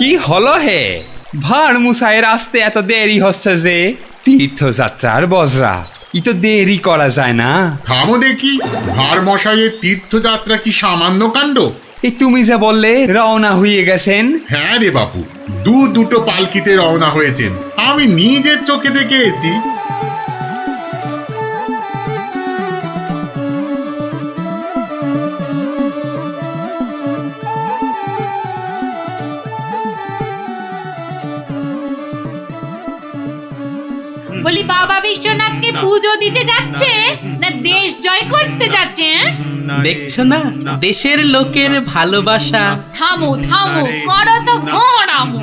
কি হলো হে? ভাঁড় মশাইয়ের আসতে এত দেরি হচ্ছে যে? তীর্থযাত্রার বজরা, ই তো দেরি করা যায় না। থামো দেখি, ভার মশাইয়ের তীর্থযাত্রা কি সামান্য কাণ্ড? এই তুমি যে বললে রওনা হয়ে গেছেন। হ্যাঁ রে বাপু, দুটো পালকিতে রওনা হয়েছেন, আমি নিজের চোখে দেখে এসেছি। বলি বাবা বিশ্বনাথকে পুজো দিতে যাচ্ছে না দেশ জয় করতে যাচ্ছে? দেখছো না দেশের লোকের ভালোবাসা। থামো থামো, করো তো ঘোরামো।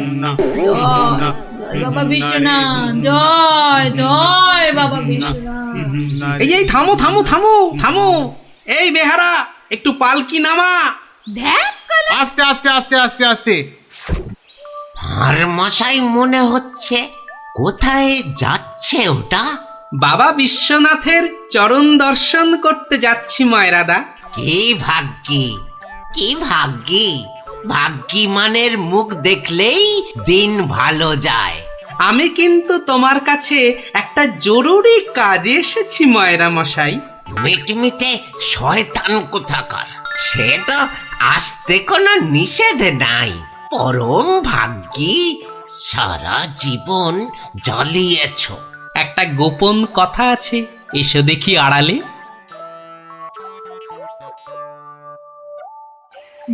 জয় বাবা বিশ্বনাথ, জয় জয় বাবা বিশ্বনাথ। এই থামো থামো থামো থামো, এই বেহারা একটু পালকি নামা। দেখ আস্তে আস্তে আস্তে আস্তে আস্তে। আর মশাই মনে হচ্ছে, কোথায় যাচ্ছে ওটা? বাবা বিশ্বনাথের চরণ দর্শন করতে যাচ্ছি ময়রাদা। কি ভাগ্যি, কি ভাগ্যি! ভাগ্যি মানের মুখ দেখলেই দিন ভালো যায়। আমি কিন্তু তোমার কাছে একটা জরুরি কাজে এসেছি ময়রা মশাই। মিটমিটে শয়তান কোথাকার, সে তো আসতে কোনো নিষেধ নাই। পরম ভাগ্যি, সারা জীবন জ্বালিয়েছ। একটা গোপন কথা আছে, এসো দেখি আড়ালে।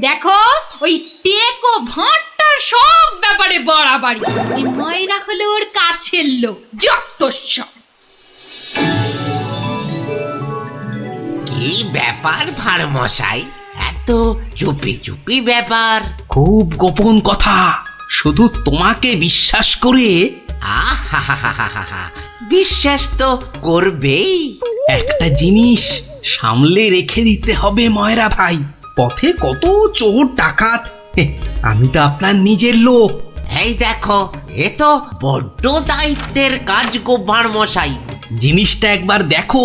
দেখো, ওই টেকো ভাঁড়টার সব ব্যাপারে বাড়াবাড়ি। এই ময়রা হলো ওর কাছের লোক, যত সব। কি ব্যাপার ভার মশাই, এত চুপি চুপি ব্যাপার? খুব গোপন কথা, শুধু তোমাকে বিশ্বাস করে। আহা, বিশ্বাস তো করবেই। একটা জিনিস সামলে রেখে দিতে হবে ময়রা ভাই, পথে কত চোর ডাকাত। আমি তো আপনার নিজের লোক। এই দেখো, এ তো বড্ড দায়িত্বের কাজ গো ভাঁড় মশাই। জিনিসটা একবার দেখো,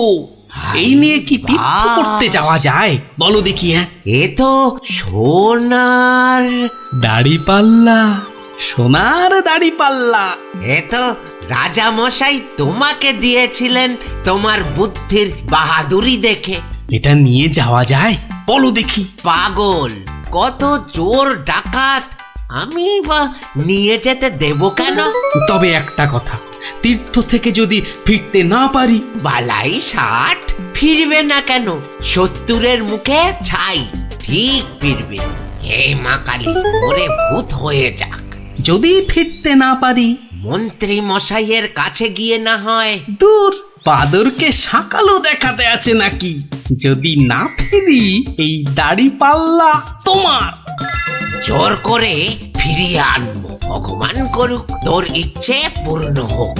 এই নিয়ে কি তীর্থ করতে যাওয়া যায় বলো দেখি? হ্যাঁ, এ তো সোনার দাড়ি পাল্লা, সোনার দাড়ি পাল্লা। এ তো রাজা মশাই তোমাকে দিয়েছিলেন তোমার বুদ্ধির বাহাদুরি দেখে। এটা নিয়ে যাওয়া যায় বলো দেখি? পাগল, কত চোর ডাকাত, আমি বা নিয়ে যেতে দেব কেন? তবে একটা কথা, তীর্থ থেকে যদি ফিরতে না পারি? বালাই 60 ফিরবে না কেন? 70-এর মুখে ছাই, ঠিক ফিরবে। হে মা কালী, ওরে ভূত হয়ে যাক। যদি ফিরতে না পারি? মন্ত্রী মশাইয়ের কাছে গিয়ে না হয়। দূর, বাদরকে সাকালো দেখাতে আছে নাকি? যদি না ফিরি, এই দাড়ি পাল্লা তোমার। জোর করে ফিরিয়ে আনবো, ভগবান করুক তোর ইচ্ছে পূর্ণ হোক।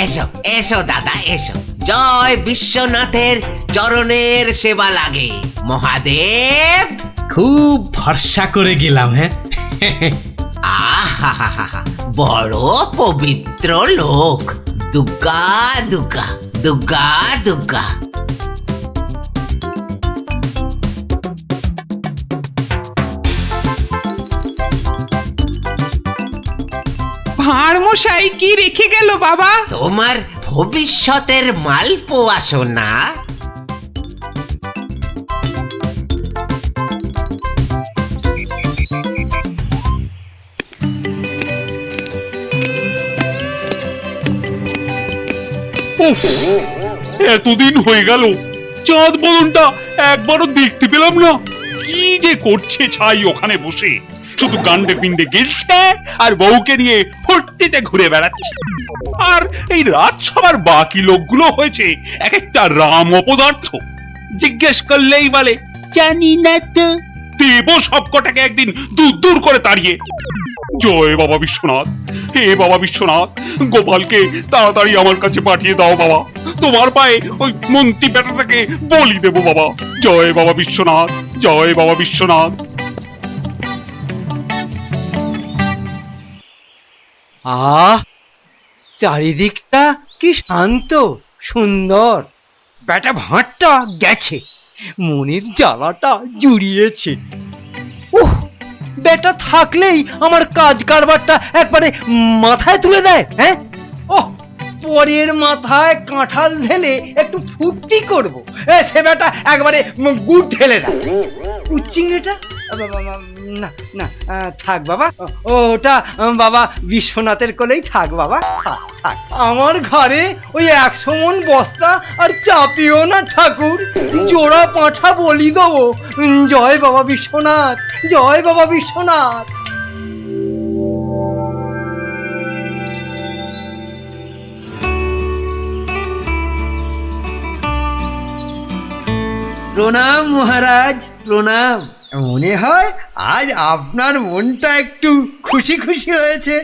এসো এসো দাদা, এসো। জয় বিশ্বনাথের চরণের সেবা লাগে মহাদেব। খুব ভরসা করে গেলাম। হ্যাঁ, আহা, বড় পবিত্র লোক। দুর্গা দুর্গা দুর্গা দুর্গা। ভাঁড় মশাই কি রেখে গেল বাবা? তোমার ভবিষ্যতের মালপোয়া সোনা। এতদিন হয়ে গেল, চাঁদ বদনটা একবারও দেখতে পেলাম না। কি যে করছে ছাই ওখানে বসে, শুধু গান্ডে পিণ্ডে গেলছে আর বউকে নিয়ে ফুর্তিতে ঘুরে বেড়াচ্ছে। আর এই রাজসভার বাকি লোকগুলো হয়েছে এক একটা রাম অপদার্থ। জিজ্ঞেস করলেই বলে জানি না তো। দেব সবকটাকে একদিন দূর দূর করে তাড়িয়ে। জয় বাবা বিশ্বনাথ, হে বাবা বিশ্বনাথ, গোপালকে তাড়াতাড়ি আমার কাছে পাঠিয়ে দাও বাবা। তোমার পায়ে ওই মন্ত্রী বেটাটাকে বলি দেবো বাবা। জয় বাবা বিশ্বনাথ, জয় বাবা বিশ্বনাথ। আহ, চারিদিকটা কি শান্ত সুন্দর। বেটা ভাঁড়টা গেছে, মনের জ্বালাটা জুড়িয়েছে। উহ, বেটা থাকলেই আমার কাজ কারবারটা একবারে মাথায় তুলে দেয়। হ্যাঁ, ও পরের মাথায় কাঁঠাল ঢেলে একটু ফুর্তি করবো, সে বেটা একবারে গুড় ঢেলে দেয়। চিংড়িটা না না, থাক বাবা, ওটা বাবা বিশ্বনাথের কোলেই থাক বাবা, থাক থাক। আমার ঘরে ওই 100 মণ বস্তা আর চাপিও না ঠাকুর, জোড়া পাঁঠা বলি দেবো। জয় বাবা বিশ্বনাথ, জয় বাবা বিশ্বনাথ। প্রণাম মহারাজ, প্রণাম। মনে হয় আজ আপনার মনটা একটু খুশি খুশি রয়েছে।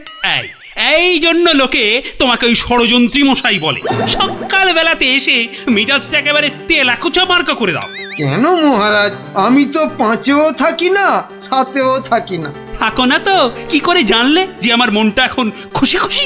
এই জন্য লোকে তোমাকে ওই ষড়যন্ত্রী মশাই বলে। সকাল বেলাতে এসে মেজাজটা একেবারে তেলাকুচা মার্কা করে দাও। কেন মহারাজ, আমি তো 5এও থাকি না, 7এও থাকি না। থাকো না তো কি করে জানলে যে আমার মনটা এখন খুশি খুশি?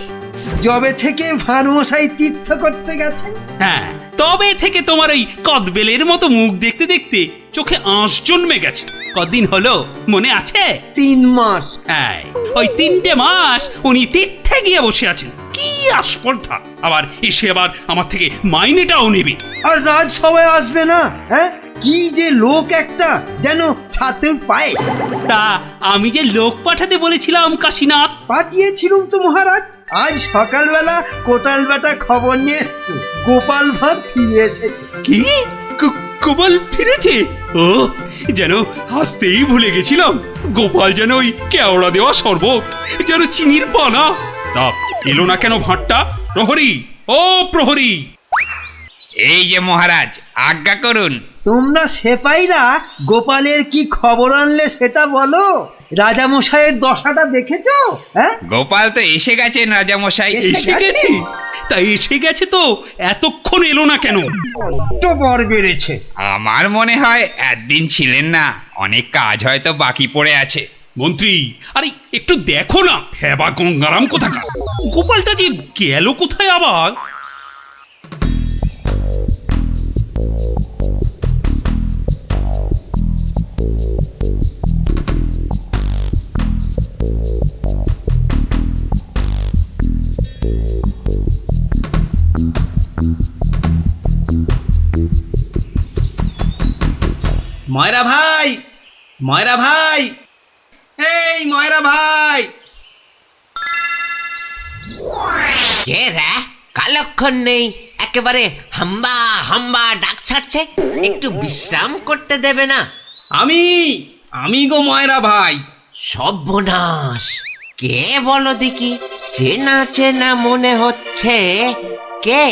যবে থেকে ভানুমশাই তীর্থ করতে গেছেন। হ্যাঁ, তবে থেকে তোমার ওই কদবেলের মতো মুখ দেখতে দেখতে চোখে আঁশ জন্মে গেছে। কদিন হলো মনে আছে? 3 মাস। হ্যাঁ, ওই 3টে মাস উনি তীর্থে গিয়ে বসে আছেন। কি আস্পর্ধা! আবার এসে আবার আমার থেকে মাইনেটাও নেবে। আর রাজসভায় আসবে না? হ্যাঁ, কি যে লোক একটা, যেন ছাতের পায়ে। তা আমি যে লোক পাঠাতে বলেছিলাম কাশীনাথ, পাঠিয়েছিলুম তো মহারাজ। আজ সকালবেলা কোটাল বেটা খবর নিয়ে এসছে, গোপাল ভাঁড় ফিরে এসেছে। কি গোপাল ফিরেছে? ও, যেন হাসতেই ভুলে গেছিলাম। গোপাল যেন ওই কেওড়া দেওয়া শরবত, যেন চিনির পানা। তা এলো না কেন ভাঁড়টা? প্রহরী, ও প্রহরী! এই যে মহারাজ, আজ্ঞা করুন। তোমরা সেপাইরা গোপালের কি খবর আনলে সেটা বলো। রাজামশাইয়ের দশাটা দেখেছো? হ্যাঁ, গোপাল তো এসে গেছেন রাজামশাই। এসে গেছে? তাই এসে গেছে তো এতক্ষণ এলো না কেন? তো বর বেড়েছে। আমার মনে হয় একদিন ছিলেন না, অনেক কাজ হয়তো বাকি পড়ে আছে। মন্ত্রী, আরে একটু দেখো না, হেবা গঙ্গারাম কোথাকার! গোপালটা যে গেল কোথায় আবার? ময়রা ভাই, ময়রা ভাই, এই ময়রা ভাই! কে রে? কালক্ষণ নেই, একেবারে হাম্বা হাম্বা ডাক ছাড়ছে। একটু বিশ্রাম করতে দেবে না? আমি গো ময়রা ভাই। সর্বনাশ! কে বলো দেখি? চেনা চেনা মনে হচ্ছে। কে?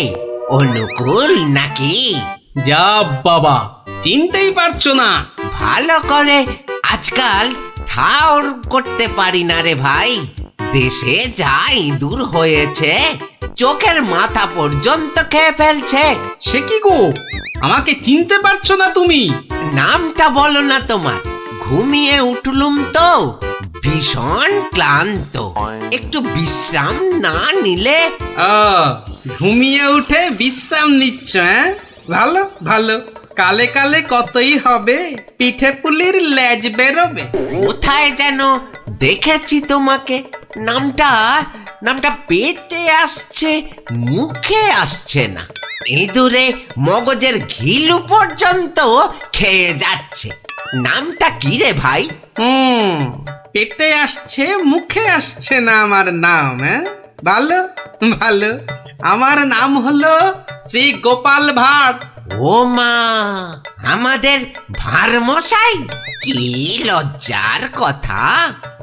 অনুকূল নাকি? যা বাবা, চিনতেই পারছো না? ভালো করে আজকাল ঠাউর করতে পারি না রে ভাই। দেশে যা ইঁদুর হয়েছে, চোখের মাথা পর্যন্ত খেয়ে ফেলছে। সে কি গো, আমাকে চিনতে পারছো না তুমি? নামটা বলো না তোমার। ঘুমিয়ে উঠলুম তো, ভীষণ ক্লান্ত। একটু বিশ্রাম না নিলে। ঘুমিয়ে উঠে বিশ্রাম নিচ্ছ? হ্যাঁ, ভালো ভালো। কালে কালে কতই হবে, পিঠে পুলির লেজ বেরোবে। কোথায় যেন দেখেছি তোমাকে। নামটা পেটে আসছে, মুখে আসছে না। ইঁদুরে মগজের ঘিলু পর্যন্ত খেয়ে যাচ্ছে। নামটা কি রে ভাই? পেটে আসছে, মুখে আসছে না আমার নাম। হ্যাঁ, ভালো ভালো। আমার নাম হলো শ্রী গোপাল ভাঁড়। ও মা, আমাদের ভাঁড় মশাই! কি লজ্জার কথা,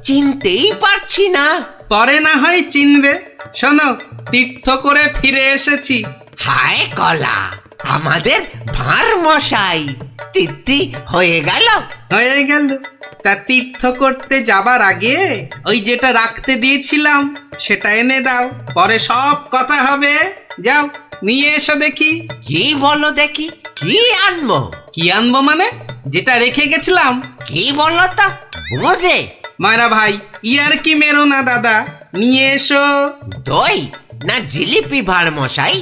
চিনতেই পারছি না। পরে না হয় চিনবে। শোনো, তীর্থ করে ফিরে এসেছি। হায় কলা, আমাদের ভাঁড় মশাই তিথি হয়ে গেল। হয়ে গেল। তা তীর্থ করতে যাবার আগে ওই যেটা রাখতে দিয়েছিলাম সেটা এনে দাও, পরে সব কথা হবে। যাও, নিয়ে এসো দেখি। কি বলো দেখি, কি আনবো? কি আনবো মানে? যেটা রেখে গেছিলাম। কি বলো তো, বোঝে? ময়রা ভাই, ইয়ার কি মেরো না দাদা, নিয়ে এসো। দই না জিলিপি ভাঁড় মশাই?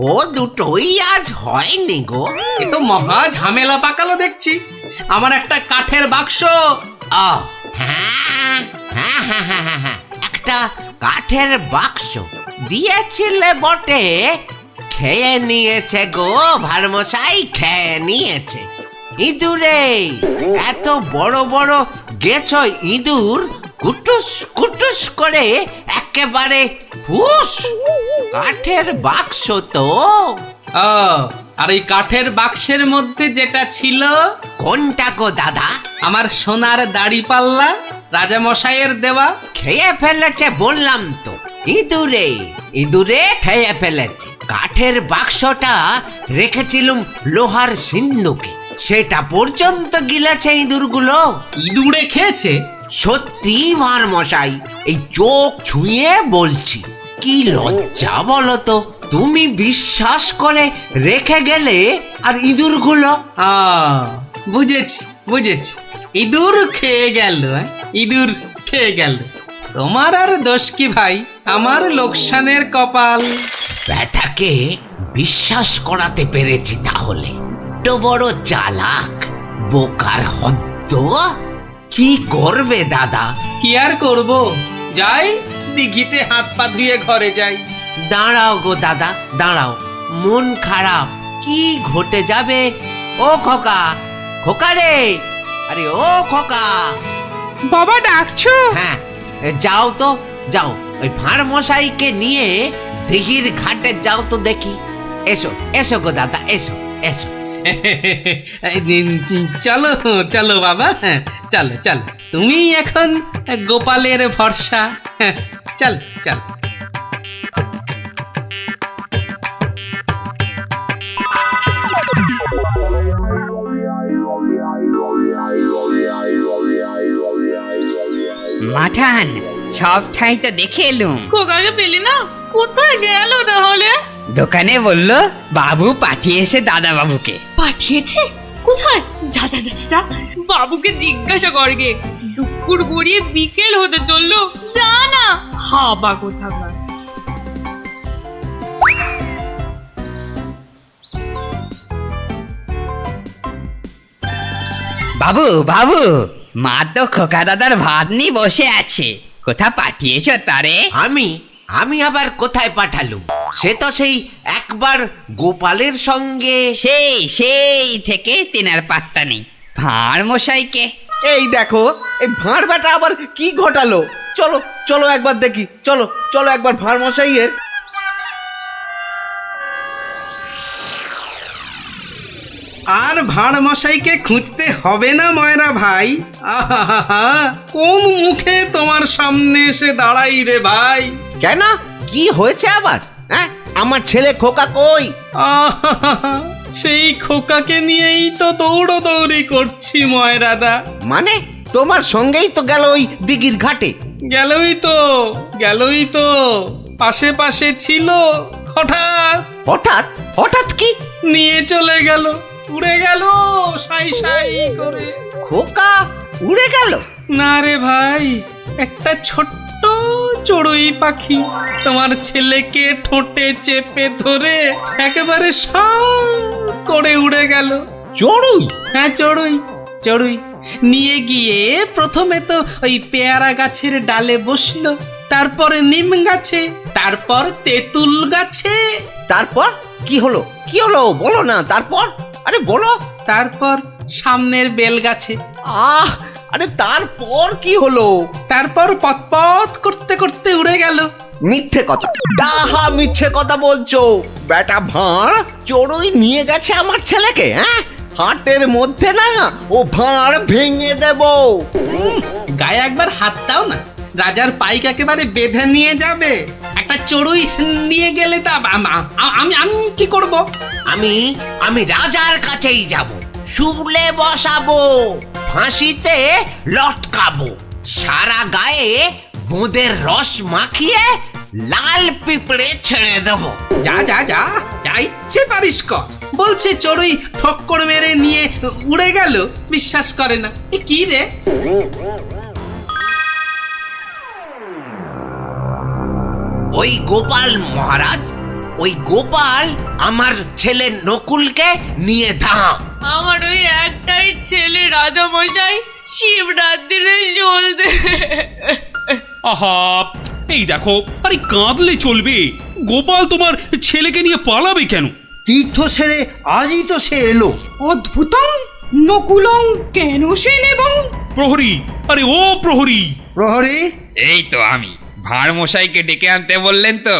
ও দুটোই আজ হয়নি গো। এ তো মহা ঝামেলা পাকালো দেখছি। আমার একটা কাঠের বাক্স। হ্যাঁ হ্যাঁ হ্যাঁ হ্যাঁ হ্যাঁ হ্যাঁ, একটা কাঠের বাক্স দিয়েছিলে বটে, খেয়ে নিয়েছে গো ভারমশাই, খেয়ে নিয়েছে। ইঁদুরে এত বড় বড় গেছ ইঁদুর, কুটুস কুটুস করে একেবারে ফুস। কাঠের বাক্স তো। ও, আর এই কাঠের বাক্সের মধ্যে যেটা ছিল, কোনটা গো দাদা? আমার সোনার দাড়ি পাল্লা, রাজা মশাইয়ের দেওয়া। খেয়ে ফেলেছে বললাম তো, ইঁদুরে ইঁদুরে খেয়ে ফেলেছে। কাঠের বাক্সটা রেখেছিলুম লোহার সিন্ধুকে, সেটা পর্যন্ত গিলেছে ইঁদুরগুলো। ইঁদুরে খেয়েছে? সত্যি মার মশাই, এই চোখ ছুঁয়ে বলছি। কি লজ্জা বলো তো, তুমি বিশ্বাস করে রেখে গেলে আর ইঁদুরগুলো। বুঝেছি বুঝেছি, ইঁদুর খেয়ে গেল। ইঁদুর খেয়ে গেল। তোমার আর দোষ কি ভাই, আমার লোকসানের কপাল। ব্যাটাকে বিশ্বাস করাতে পেরেছি তাহলে। তো বড় চালাক, বোকার হদ্দ। কি করবে দাদা? কি আর করব, যাই দিঘিতে হাত পা ধুয়ে ঘরে যাই। দাঁড়াও গো দাদা, দাঁড়াও। মন খারাপ, কি ঘটে যাবে? ও খোকা, খোকা রে, আরে ও খোকা। বাবা ডাকছো? হ্যাঁ, যাও তো যাও, ওই ভাঁড় মশাইকে নিয়ে দিঘির ঘাটে যাও তো দেখি। এসো এসো গো দাদা, এসো এসো। চলো চলো বাবা, চলো চলো, তুমি এখন গোপালের ভরসা। চল চল। মাঠান, সব ঠাই তো দেখে এলুম। খোকাকে পেলি না? কোথায় গেল তাহলে? দোকানে বললো বাবু পাঠিয়েছে দাদা বাবুকে। পাঠিয়েছে? কোথায়? যা যা যা যা, বাবুকে জিজ্ঞাসা করগে। দুপুর গড়িয়ে বিকেল হতে চললো, যা না। হাবা কোথাকার। বাবু বাবু, মা তো খোকা দাদার ভাত নিয়ে বসে আছে, কোথা পাঠিয়েছ তারে? আমি আমি আবার কোথায় পাঠালুম? সে তো সেই একবার গোপালের সঙ্গে। সেই থেকে তিনার পাত্তা নেই। ভাঁড় মশাইকে। এই দেখো, এই ভাঁড় বেটা আবার কি ঘটালো। চলো চলো একবার দেখি, চলো চলো একবার ভাঁড় মশাইয়ের। আর ভাঁড় মশাইকে খুঁজতে হবে না ময়রা ভাই। আহা, কোন মুখে তোমার সামনে এসে দাঁড়াই রে ভাই। কেন, কি হয়েছে আবার? হ্যাঁ, আমার ছেলে খোকা কই? আহা, সেই খোকাকে নিয়েই তো দৌড়দৌড়ি করছি ময়রাদা। মানে তোমার সঙ্গেই তো গেল ওই দিঘির ঘাটে? গেলই তো পাশে পাশে ছিল, হঠাৎ হঠাৎ? হঠাৎ কি? নিয়ে চলে গেল, উড়ে গেল সাই সাই করে। খোকা উড়ে গেল? না রে ভাই, একটা ছোট্ট চড়ুই পাখি তোমার ছেলেকে ঠোঁটে চেপে ধরে একেবারে সাঁ করে উড়ে গেল। চড়ুই? হ্যাঁ, চড়ুই নিয়ে গিয়ে প্রথমে তো ওই পেয়ারা গাছের ডালে বসলো, তারপরে নিম গাছে, তারপর তেঁতুল গাছে। তারপর কি হলো? কি হলো বলো না। তারপর, আরে বলো। তারপর সামনের বেল গাছে। আরে তারপর কি হলো? তারপর পথ করতে করতে উড়ে গেল। মিথ্যে কথা, ডাহা মিথ্যে কথা বলছো। বেটা ভাঁড় চড়ুই নিয়ে গেছে আমার ছেলেকে। হ্যাঁ, হাটের মধ্যে না ও ভাঁড় ভেঙে দেব। গায়ে একবার হাত দাও না, রাজার পাইক একেবারে বেঁধে নিয়ে যাবে। একটা চড়ুই নিয়ে গেলে তা আমি কি করব? আমি রাজার কাছেই যাব, শুলে বসাবো, ফাঁসিতে লটকাবো, সারা গায়ে বোঁদের রস মাখিয়ে লাল পিঁপড়ে ছেড়ে দেবো। যা যা যা, যা ইচ্ছে পারিস কর। বলছে চড়ুই ঠক্কর মেরে নিয়ে উড়ে গেল, বিশ্বাস করে না। এ কি রে? ওই গোপাল মহারাজ, ওই গোপাল আমার ছেলে নকুলকে নিয়ে ধাম। আমার ওই একটাই ছেলে রাজা মশাই, শিবরাত্রিরে চলতে। আহা, এই দেখো, আরে কাঁদলে চলবে? গোপাল তোমার ছেলেকে নিয়ে পালাবে কেন? তীর্থ সেরে আজই তো সে এলো। অদ্ভুতং নকুলং কেন সে নেবং। প্রহরী, আরে ও প্রহরী! প্রহরী, এই তো আমি। ভাঁড় মশাইকে ডেকে আনতে বললেন তো?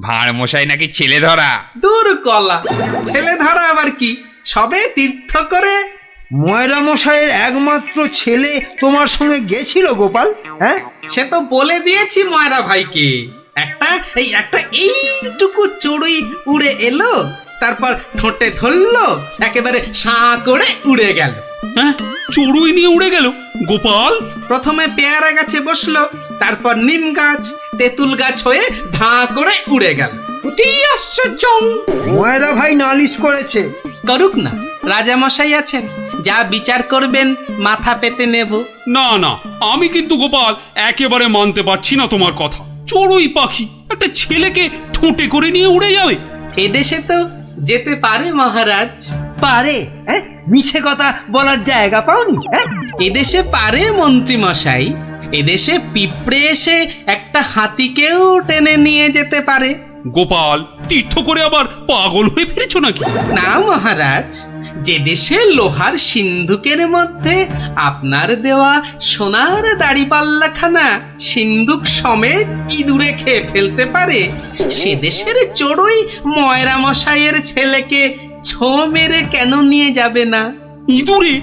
ভাঁড় মশাই নাকি ছেলে ধরা। দূর কলা, ছেলে ধরা আবার কি, সবে তীর্থ করে। ময়রা মশাইয়ের একমাত্র ছেলে তোমার সঙ্গে গেছিল গোপাল, হ্যাঁ? সে তো বলে দিয়েছি ময়রা ভাইকে। একটা এইটুকু চড়ুই উড়ে এলো, তারপর ঠোঁটে ধরলো, একেবারে সাঁ করে উড়ে গেল। হ্যাঁ, চড়ুই নিয়ে উড়ে গেল গোপাল? প্রথমে পেয়ারা গাছে বসলো, তারপর নিম গাছ, তেঁতুল গাছ হয়ে ধাঁ করে উড়ে গেল। অতি আশ্চর্য। ময়রা ভাই নালিশ করেছে। করুক না, রাজামশাই আছেন, যা বিচার করবেন মাথা পেতে নেব। না না, আমি কিন্তু গোপাল একেবারে মানতে পারছি না তোমার কথা। চড়ুই পাখি একটা ছেলেকে ঠোঁটে করে নিয়ে উড়ে যাবে? এদেশে তো যেতে পারে মহারাজ। পারে? হ্যাঁ, মিছে কথা বলার জায়গা পাওনি? হ্যাঁ, এদেশে পারে মন্ত্রী মশাই। এদেশে পিঁপড়ে এসে একটা হাতিকেও টেনে নিয়ে যেতে পারে। গোপাল, তীর্থ করে আবার পাগল হয়ে ফিরেছ নাকি? না মহারাজ, যে দেশে লোহার সিন্ধুকের মধ্যে আপনার দেওয়া সোনার দাড়িপাল্লাখানা সিন্ধুক সমেত ইঁদুরে খেয়ে ফেলতে পারে, সে দেশের চড়ুই ময়রা মশাইয়ের ছেলেকে ছো মেরে কেন নিয়ে যাবে না? ইঁদুরে?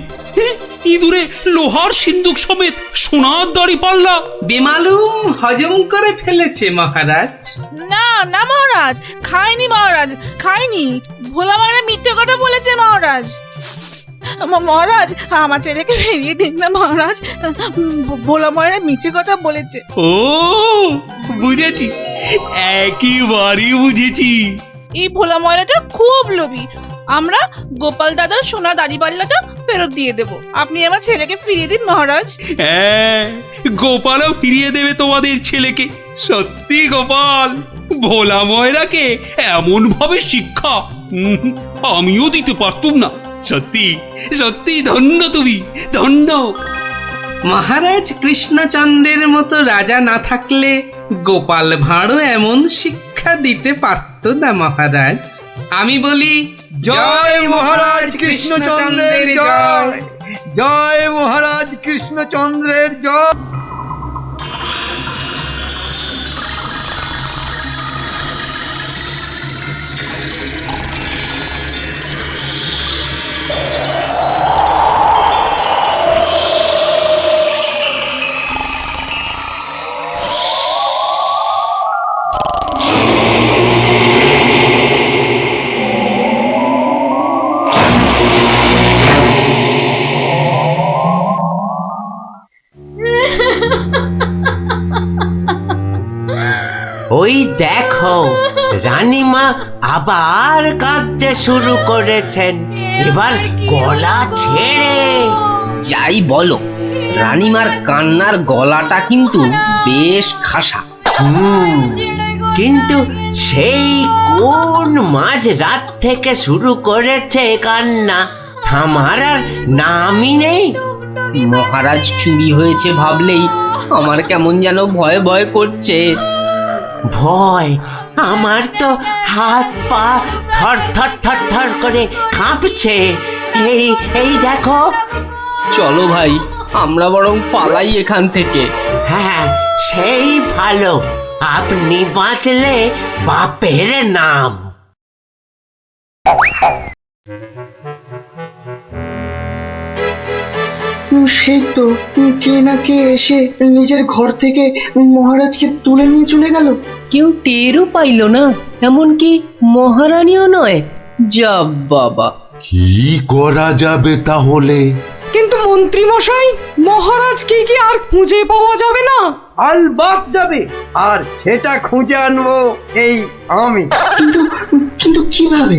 ইঁদুরে লোহার সিন্ধুক সমেত সোনার দাড়ি পাল্লা? বেমালুম হজম করে ফেলেছে মহারাজ। না না মহারাজ, খাইনি মহারাজ, খাইনি। ভোলা মায়ের মিথ্যে কথা বলেছে মহারাজ। মহারাজ, আমার ছেলেকে ফিরিয়ে দিন না মহারাজ। ভোলা মায়ের মিথ্যে কথা বলেছে। ও, বুঝেছি, একেবারে বুঝেছি। এই ভোলা ময়রাটা খুব লোভী। আমরা গোপাল দাদার সোনা দাড়িপাল্লাটা ফেরত দিয়ে দেব। আপনি আমার ছেলেকে ফিরিয়ে দিন মহারাজ। হ্যাঁ, গোপালও ফিরিয়ে দেবে তোমাদের ছেলেকে। সত্যি গোপাল, ভোলা ময়রাকে এমন ভাবে শিক্ষা আমিও দিতে পারতুম না। সত্যি সত্যি ধন্য তুমি, ধন্য। মহারাজ কৃষ্ণচন্দ্রের মতো রাজা না থাকলে গোপাল ভাঁড়ও এমন শিক্ষা দিতে পারত না মহারাজ। আমি বলি জয় মহারাজ কৃষ্ণচন্দ্রের জয়, জয় মহারাজ কৃষ্ণচন্দ্রের জয়। ওই দেখো, রানীমা আবার কাঁদতে শুরু করেছেন, এবার গলা ছেড়ে। যাই বলো, রানীমার কান্নার গলাটা কিন্তু বেশ খাসা। কিন্তু সেই কোন মাঝ রাত থেকে শুরু করেছে কান্না, থামার আর নামই নেই। মহারাজ চুরি হয়েছে ভাবলেই আমার কেমন যেন ভয় ভয় করছে। ভয়? আমার তো হাত পা থর থর থর থর করে কাঁপছে। এই এই দেখো। চলো ভাই, আমরা বরং পালাই এখান থেকে। হ্যাঁ, সেই ভালো। আপনি বাঁচলে বাপের নাম। সেই তো কে না কে এসে নিজের ঘর থেকে মহারাজকে তুলে নিয়ে চলে গেল। কেউ টেরও পাইল না, এমনকি মহারানীও নয়। যা বাবা, কি করা যাবে তাহলে? কিন্তু মন্ত্রী মশাই, মহারাজকে কি আর খুঁজে পাওয়া যাবে না? আলবাত যাবে, আর সেটা খুঁজে আনবো এই আমি। কিন্তু কিন্তু কিভাবে?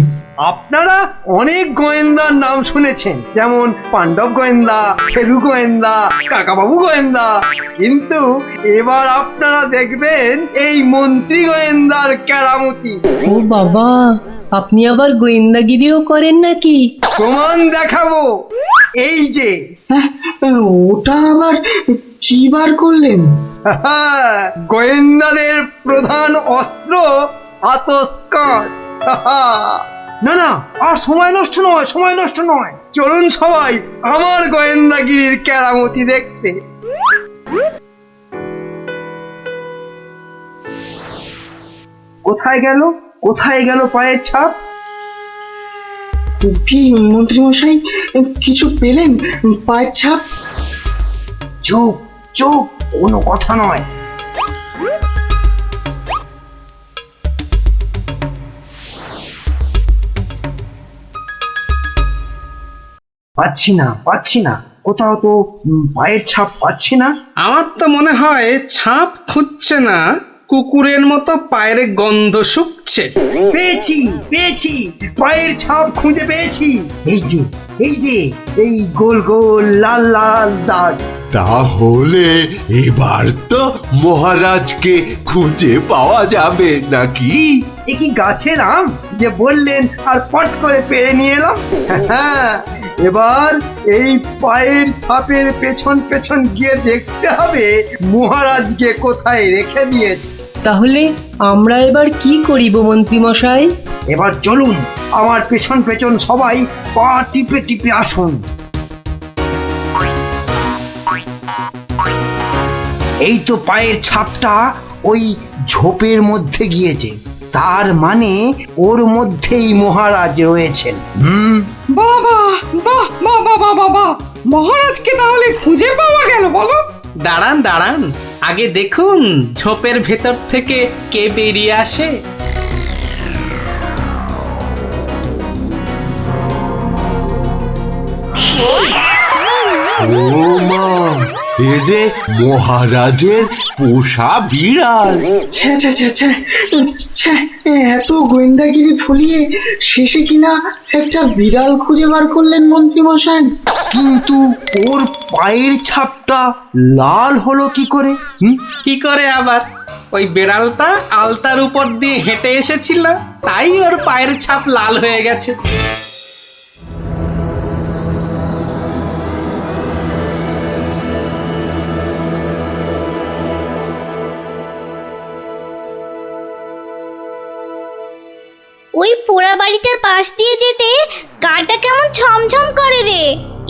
আপনারা অনেক গোয়েন্দার নাম শুনেছেন, যেমন পাণ্ডব গোয়েন্দা, ফেলু গোয়েন্দা, কাকাবাবু গোয়েন্দা, কিন্তু এবার আপনারা দেখবেন এই মন্ত্রী গোয়েন্দার কেরামতি। ও বাবা, আপনি আবার গোয়েন্দাগিরিও করেন নাকি? প্রমাণ দেখাবো। এই যে হ্যাঁ, ওটা আবার কি বার করলেন? গোয়েন্দাদের প্রধান অস্ত্র আতস্কার। না না, আর সময় নষ্ট নয়, সময় নষ্ট নয়, চলুন সবাই আমার গোয়েন্দাগিরির কেরামতি দেখতে। কোথায় গেল, কোথায় গেল পায়ের ছাপ? কি মন্ত্রীমশাই, কিছু পেলেন পায়ের ছাপ? চুপ চুপ, কোনো কথা নয়। পাচ্ছি না, পাচ্ছি না, কোথাও তো পায়ের ছাপ পাচ্ছি না। আমার তো মনে হয় ছাপ খুঁজছে না, কুকুরের মতো পায়ের গন্ধ শুকছে। পেয়েছি পেয়েছি, পায়ের ছাপ খুঁজে পেয়েছি। এই যে এই যে, এই গোল গোল লাল লাল দাগ। তাহলে এবার তো মহারাজকে খুঁজে পাওয়া যাবে নাকি? এ কি গাছের আম যে বললেন আর পট করে পেরে নিয়ে এলাম? এবার এই পায়ের ছাপের পেছন পেছন গিয়ে দেখতে হবে মহারাজকে কোথায় রেখে দিয়েছে। তাহলে আমরা এবার কি করিব মন্ত্রীমশাই? এবার চলুন আমার পেছন পেছন সবাই পা টিপে টিপে আসুন। এই তো পায়ের ছাপটা ওই ঝোপের মধ্যে গিয়েছে, তার মানে ওর মধ্যেই মহারাজ রয়েছেন। বাবা বাহ বাহ বাহ বাহ বাহ, মহারাজকে তাহলে খুঁজে পাওয়া গেল বলো? দাঁড়ান দাঁড়ান, আগে দেখুন ঝোপের ভেতর থেকে কে বেরিয়ে আসে। ও মা, এ যে মহারাজের পোষা বিড়াল। ছ্যা ছ্যা ছ্যা ছ্যা ছ্যা, এত গোয়েন্দাগিরি ফলিয়ে শেষে কিনা একটা বিড়াল খুঁজে বার করলেন মন্ত্রীমশাই। কিন্তু ওর পায়ের ছাপটা লাল হলো কি করে? কি করে আবার? ওই বেড়ালটা আলতার উপর দিয়ে হেঁটে এসেছিল, তাই ওর পায়ের ছাপ লাল হয়ে গেছে। ওই পোড়া বাড়িটার পাশ দিয়ে যেতে গাটা কেমন ছমছম করে রে।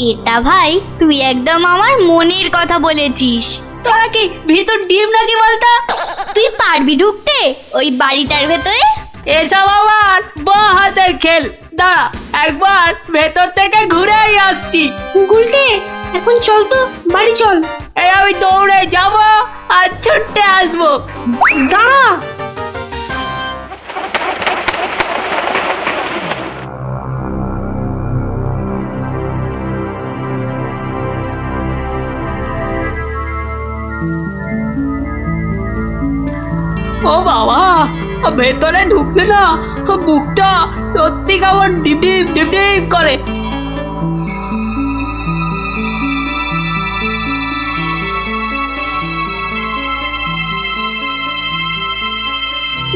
এটা ভাই তুই একদম আমার মনের কথা বলেছিস। তোরা কি ভিতর ডিম নাকি বলতো? তুই পারবি ঢুকতে ওই বাড়িটার ভেতরে? এসব আমার বাঁ হাতের খেল, দাঁড়া একবার ভেতর থেকে ঘুরেই আসছি। গুলটে, এখন চল তো বাড়ি চল। এই আমি দৌড়ে যাব আর ছুটে আসবো। দাঁড়া, ও বাবা, ভেতরে ঢুকলে না বুকটা সত্যি কেমন ডিপ ডিপ ডিপ ডিপ করে।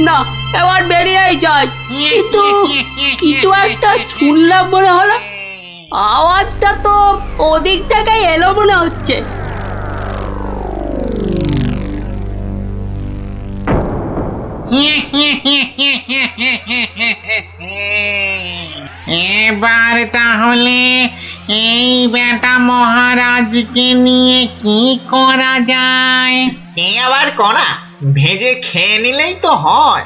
না, এবার বেরিয়েই যাই। কিন্তু কিছু একটা শুনলাম মনে হলো, আওয়াজটা তো ওদিক থেকে এলো মনে হচ্ছে। এবার তাহলে এই বেটা মহারাজকে নিয়ে কি করা যায়? কি আবার করা, ভেজে খেয়ে নিলেই তো হয়।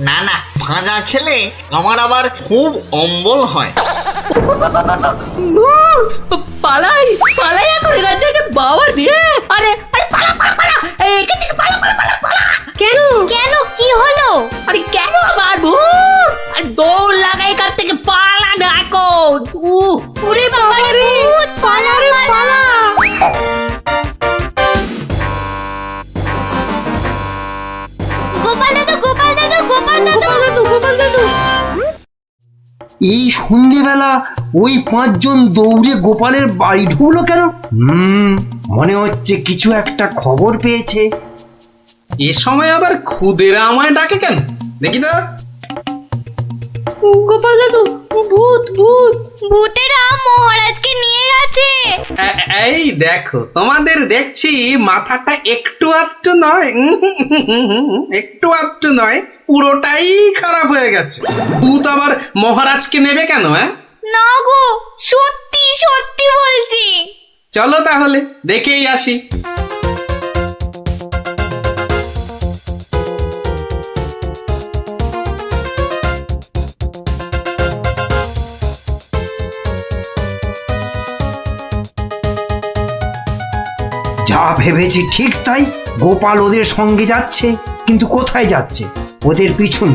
না না, ভাজা খেলে আমার আবার খুব অম্বল হয়। পালাই পালাই এখন এখান থেকে, বাবা রে। আরে পালা পালা পালা, এখান থেকে পালা পালা পালা পালা। কেন কেন, কি হলো? আরে কেন আবার ভূত? আর দৌড় লাগাই এখান থেকে, পালা না এখন। ওরে বাবা রে ভূত, পালা রে পালা। গোপাল দাদু, গোপাল দাদু, গোপাল দাদু, গোপাল দাদু। এই সন্ধ্যেবেলা ওই পাঁচজন দৌড়ে গোপালের বাড়ি ঢুকলো কেন? মনে হচ্ছে কিছু একটা খবর পেয়েছে। এ সময় আবার খুদেরা আমায় ডাকে কেন? দেখি তো। গোপাল দাদু, ভূত ভূত। ভূতেরা মহারাজকে নিয়ে গেছে। লাগছে। এই দেখো, তোমাদের দেখছি মাথাটা একটু আধটু নয়, একটু আধটু নয়, পুরোটাই খারাপ হয়ে গেছে। ভূত আবার মহারাজকে নেবে কেন? না গো, সত্যি সত্যি বলছি। চলো তাহলে দেখেই আসি। যা ভেবেছি ঠিক তাই। গোপাল ওদের সঙ্গে যাচ্ছে, কিন্তু কোথায় যাচ্ছে? ওদের পিছন।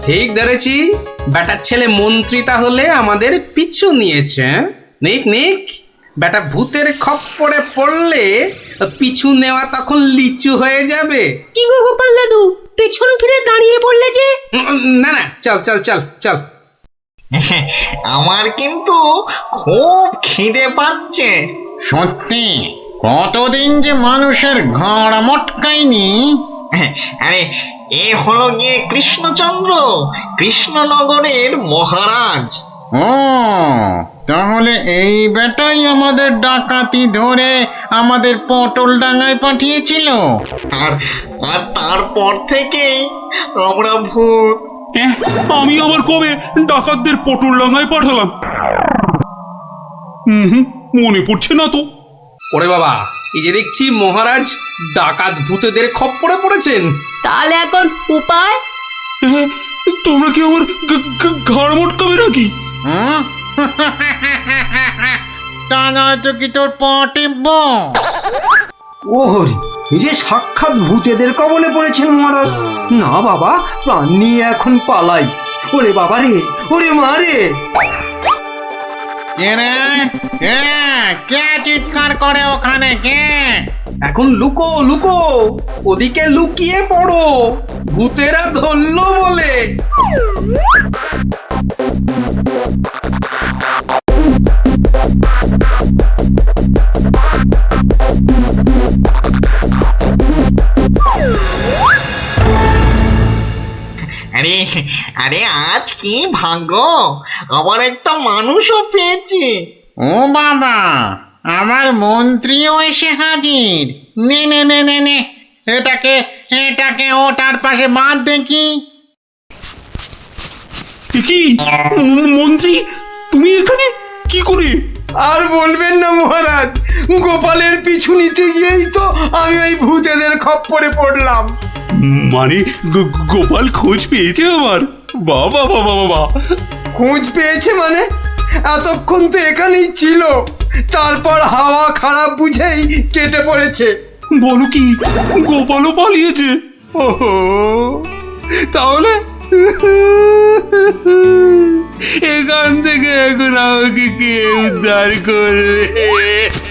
ঠিক ধরেছি, বেটার ছেলে মন্ত্রী তাহলে আমাদের পিছু নিয়েছে। নিক নিক, বেটা ভূতের খপ্পরে পড়লে পিছু নেওয়া তখন লিচু হয়ে যাবে। কি গো গোপাল দাদু, পেছন ফিরে দাঁড়িয়ে পড়লে যে? না না, চল চল চল চল। আমার কিন্তু খুব খিদে পাচ্ছে। সত্যি কতদিন যে মানুষের ঘাড় মটকায়নি। আরে এ হলো গিয়ে কৃষ্ণচন্দ্র, কৃষ্ণনগরের মহারাজ। ও তাহলে এই বেটাই আমাদের ডাকাতি ধরে আমাদের পটল ডাঙায় পাঠিয়েছিল। আর আর তারপর থেকেই আমরা ভূত। আমি আবার কবে ডাকাতদের পটল ডাঙায় পাঠালাম? মনে পড়ছে না তো। ওরে বাবা, এই যে দেখছি মহারাজ ডাকাত ভূতেদের খপ্পরে পড়েছেন। তাহলে এখন উপায়? তোমরা কি আমার ঘাড় মটকাবে নাকি? তা নয়তো কি তোর পা টিপব? ও হরি, এই যে সাক্ষাৎ ভূতেদের কবলে পড়েছেন মহারাজ। না বাবা, প্রাণ নিয়ে এখন পালাই। ওরে বাবা রে, ওরে মা রে। কে চিৎকার করে ওখানে? কে? এখন লুকো লুকো, ওদিকে লুকিয়ে পড়ো, ভূতেরা ধরলো বলে। আরে আরে আজ কি ভাগ্য, আবার একটা মানুষও পেয়েছি। ও বাবা, আমার মন্ত্রীও এসে হাজির। নে নে নে নে নে, এটাকে এটাকে ওটার পাশে বাঁধ দেখি। কি মন্ত্রী, তুমি এখানে কি করে? আর বলবেন না মহারাজ, গোপালের পিছু নিতে গিয়েই তো আমি ওই ভূতেদের খপ্পরে পড়লাম। মানে গোপাল খোঁজ পেয়েছে আমার? বাবা বাবা বাবা, খোঁজ পেয়েছে মানে? এতক্ষণ তো এখানেই ছিল, তারপর হাওয়া খারাপ বুঝেই কেটে পড়েছে। বলো কি, গোপালও পালিয়েছে? ওহো, তাহলে এখান থেকে এখন আমাকে কে উদ্ধার করবে?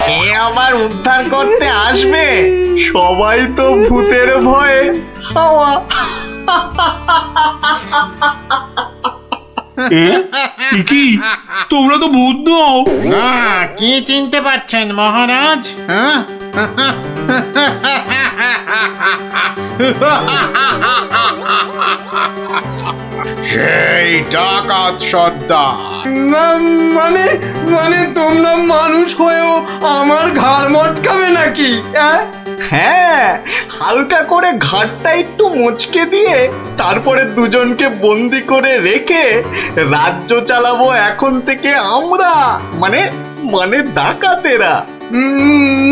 কে আবার উদ্ধার করতে আসবে? সবাই তো ভূতের ভয়ে হাওয়া। কি তোমরা তো ভূত নও? না, কি চিনতে পারছেন মহারাজ? সেই ডাকাত সর্দার। মানে মানে তোমরা মানুষ হয়েও আমার ঘাড় মটকাবে নাকি? হ্যাঁ, হালকা করে ঘাটটা একটু মুচকে দিয়ে তারপরে দুজনকে বন্দি করে রেখে রাজ্য চালাবো এখন থেকে আমরা, মানে মানে ডাকাতেরা।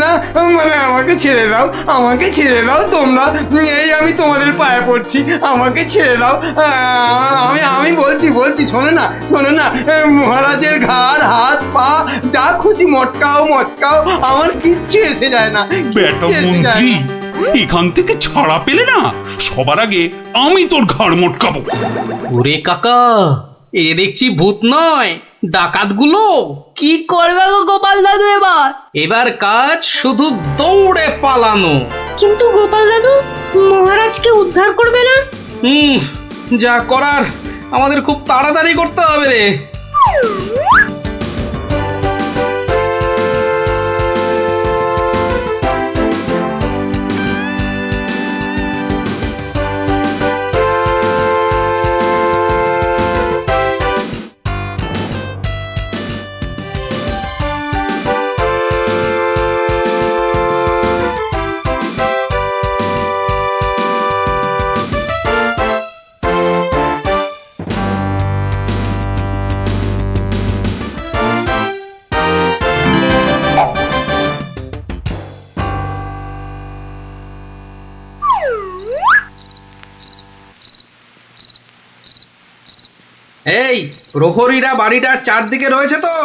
না মানে আমাকে ছেড়ে দাও, আমাকে ছেড়ে দাও তোমরা। এই আমি তোমাদের পায়ে পড়ছি, আমাকে ছেড়ে দাও। আমি বলছি শোনো না, মহারাজের ঘাড় হাত পা যা খুশি মটকাও, আমার কিচ্ছু এসে যায় না। বেটা মন্ত্রী, এখান থেকে ছাড়া পেলে না, সবার আগে আমি তোর ঘাড় মটকাবো। ওরে কাকা, এ দেখছি ভূত নয়, ডাকাতগুলো। কি করবে গো গোপাল দাদু এবার? এবার কাজ শুধু দৌড়ে পালানো। কিন্তু গোপাল দাদু, মহারাজকে উদ্ধার করবে না? যা করার আমাদের খুব তাড়াতাড়ি করতে হবে রে। এই প্রহরীরা বাড়িটার চারদিকে রয়েছে তো?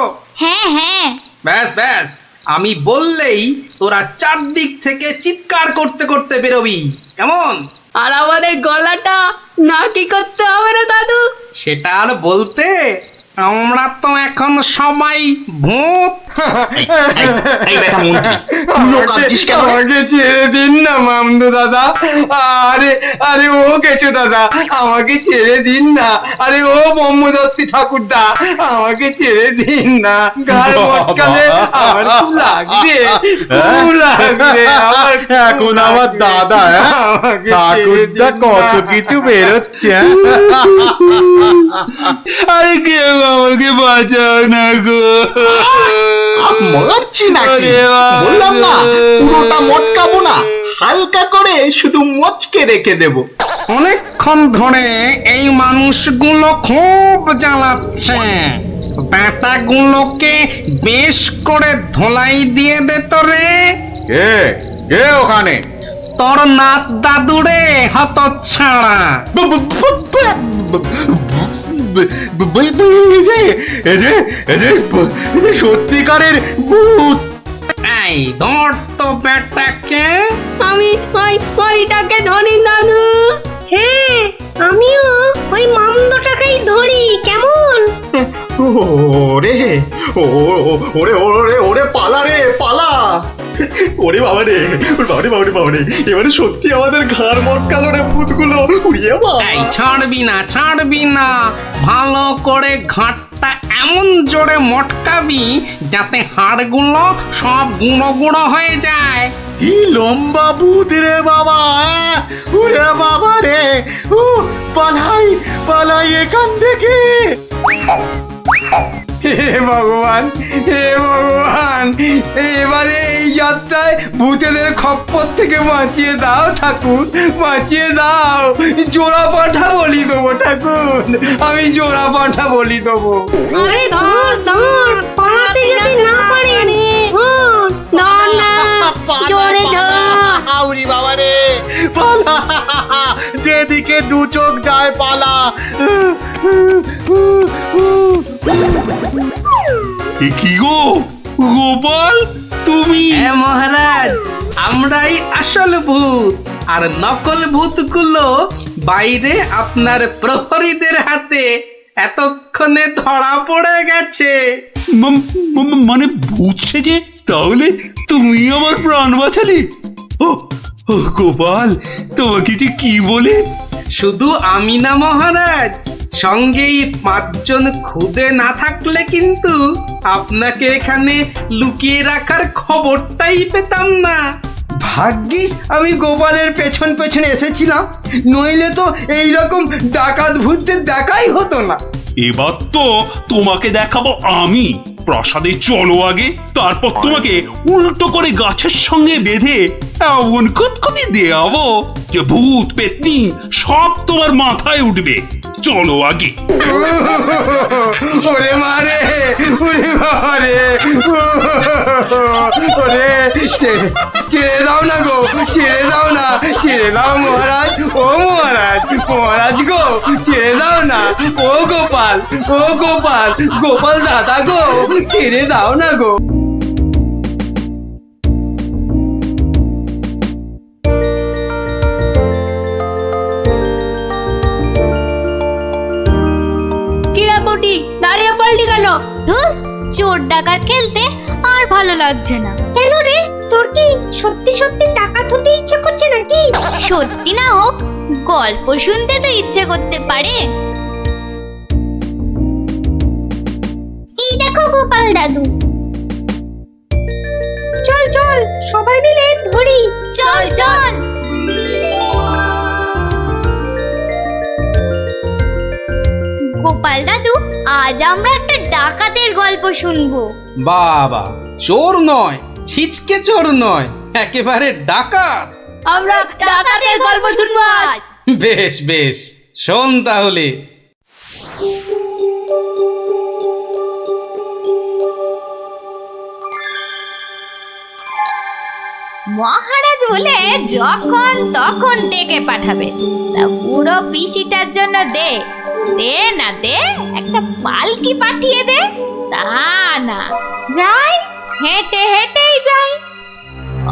হ্যাঁ হ্যাঁ। ব্যাস ব্যাস, আমি বললেই তোরা চারদিক থেকে চিৎকার করতে করতে বেরোবি, কেমন? আর আমাদের গলাটা না কি করতে হবে না দাদু? সেটা আর বলতে, আমরা তো এখন সবাই ভূত। আমাকে ছেড়ে দিন না মামদু দাদা। আরে আরে ও কেচো দাদা, আমাকে ছেড়ে দিন না। আরে ও ব্রহ্মদত্তি ঠাকুরদা, আমাকে ছেড়ে দিন না। গায়ে মটকালে আমার খুব লাগবে, খুব লাগবে আমার। এখন আমার দাদা ঠাকুরদা কত কিছু বেরোচ্ছে। আরে কেউ আমাকে বাঁচাও না গো। মারছি নাকি? বললাম না পুরোটা মটকাবো না, হালকা করে শুধু মচকে রেখে দেব। অনেকক্ষণ ধরে এই মানুষগুলো খুব জ্বালাচ্ছে, ব্যাটাগুলোকে বেশ করে ধোলাই দিয়ে দে তো রে। কে কে ওখানে? তোর নাত দাদুরে হতচ্ছাড়া। সত্যিকারের ভূত। এই ধর তো ব্যাটাকে। আমি ওইটাকে ধরি দাদু। হ্যাঁ, আমিও ওই মামদটাকেই ধরি, কেমন? ওরে ওরে ওরে ওরে পালা রে পালা। ওরে বাবা রে, বাবারে বাবারে বাবারে, এবারে সত্যি আমাদের ঘাড় মটকালো রে ভূতগুলো। উড়িয়ে এই ছাড়বি না, ছাড়বি না, ভালো করে ঘাটটা এমন জোরে মটকাবি যাতে হাড়গুলো সব গুঁড়ো গুঁড়ো হয়ে যায়। কি লম্বা ভূত রে বাবা! ওরে বাবা রে, পালাই পালাই এখান থেকে। হে ভগবান, হে ভগবান, এবারে এই যাত্রায় ভূতেদের খপ্পর থেকে বাঁচিয়ে দাও ঠাকুর, বাঁচিয়ে দাও। জোড়া পাঠা বলি দেবো ঠাকুর, আমি জোড়া পাঠা বলি দেবো। আরে ধর ধর, পালাতে যদি না পারে ধর না, জোরে ধর। আউরি বাবা রে, পালা, যেদিকে দু চোখ যায় পালা। কি গো গোপাল, তুমি? হ্যাঁ মহারাজ, আমরাই আসল ভূত, আর নকল ভূতগুলো বাইরে আপনার প্রহরীদের হাতে এতক্ষণে ধরা পড়ে গেছে। মানে ভূত সেজে তাহলে তুমি আমার প্রাণ বাঁচালে? ও গোপাল, তোমাকে যে কি বলে। শুধু আমি না মহারাজ, সঙ্গেই 5 জন খুদে না থাকলে কিন্তু আপনাকে এখানে লুকিয়ে রাখার খবরটাই পেতাম না। ভাগ্যিস আমি গোপালের পেছন পেছন এসেছিলাম, নইলে তো এইরকম ডাকাত ভূতদের দেখাই হতো না। এবার তো তোমাকে দেখাবো আমি। প্রাসাদে চলো আগে, তারপর তোমাকে উল্টো করে গাছের সঙ্গে বেঁধে এমন কুতকুতি দেয়াবো যে ভূত পেতনি সব তোমার মাথায় উঠবে। চলো আগে। ওরে মারে, ওরে বাবারে, ওরে ছেড়ে দাও না গো, ছেড়ে দাও না, ছেড়ে দাও মহারাজ, ও মহারাজ, মহারাজ গো, ছেড়ে দাও না। ও গোপাল, ও গোপাল, গোপাল দাদা গো, ছেড়ে দাও না গো। দাঁড়িয়ে পড়লি কেন? ধুর, চোর ডাকাত খেলতে আর ভালো লাগছে না। কেন রে, তোর কি সত্যি সত্যি ডাকাত হতে ইচ্ছে করছে নাকি? সত্যি না হোক, গল্প শুনতে তো ইচ্ছে করতে পারে। দেখো গোপাল দাদু। চল চল সবাই মিলে ধরি। চল চল। গোপাল দাদু, আজ আমরা একটা ডাকাতের গল্প শুনবো। বাবা, চোর নয়, ছিচকে চোর নয়, একেবারে ডাকাত। আমরা ডাকাতের গল্প শুনবো আজ। বেশ বেশ, শোন তাহলে। মহারাজ বলে যখন তখন ডেকে পাঠাবে, তা বুড়ো পিসিটার জন্য দে দে না দে একটা পালকি পাঠিয়ে দে। তা না, যাই হেঁটে হেঁটেই যাই।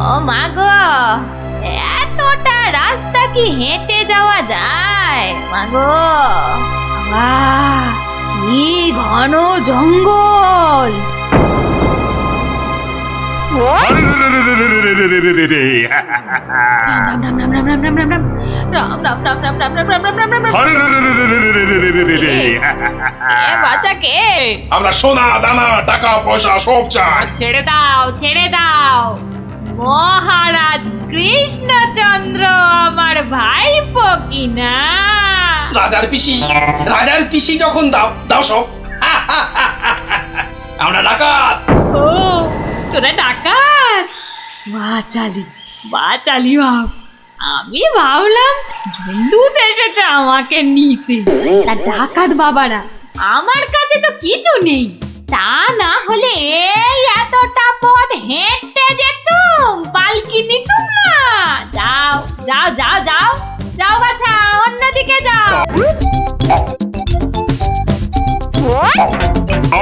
ও মা গো, এতটা রাস্তা কি হেঁটে যাওয়া যায়? মা গো, বাবা, কি ঘন জঙ্গল! আমরা সোনা দানা টাকা পয়সা সব চাই। ছেড়ে দাও ছেড়ে দাও, মহারাজ কৃষ্ণচন্দ্র আমার ভাইপো কিনা। রাজার পিসি যখন দাও দাও সব। আমরা ডাকাত। ও, তোরা ডাকাত? বাচালি বাচালি ভাব। আমি ভাবলাম ঝুন্ডুত এসেছে আমাকে নিতে। তা ডাকাত বাবারা, আমার কাছে তো কিছু নেই। তা না হলে এই এতটা পথ হেঁটে যেতুম, পালকি নিতুম না। যাও যাও যাও যাও যাও বাছা, অন্যদিকে যাও।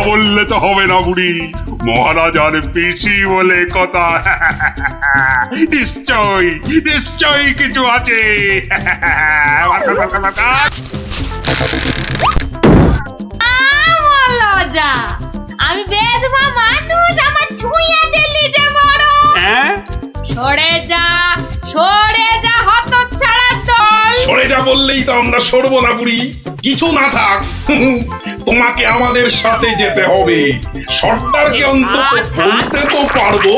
বললে তো হবে না বুড়ি, মহারাজার পিসি বলে কথা। নিশ্চয় নিশ্চয়ই কিছু আছে। লজ্জা, আমি বেদমা মানুষ, আমার ছুঁয়ে দিলি যে বড়। সরে যা হতচ্ছাড়ার দল। সরে যা বললেই তো আমরা সরবো না বুড়ি, কিছু না থাক। তোমাকে আমাদের সাথে যেতে হবে। সর্দারকে অন্তত বলতে তো পারবো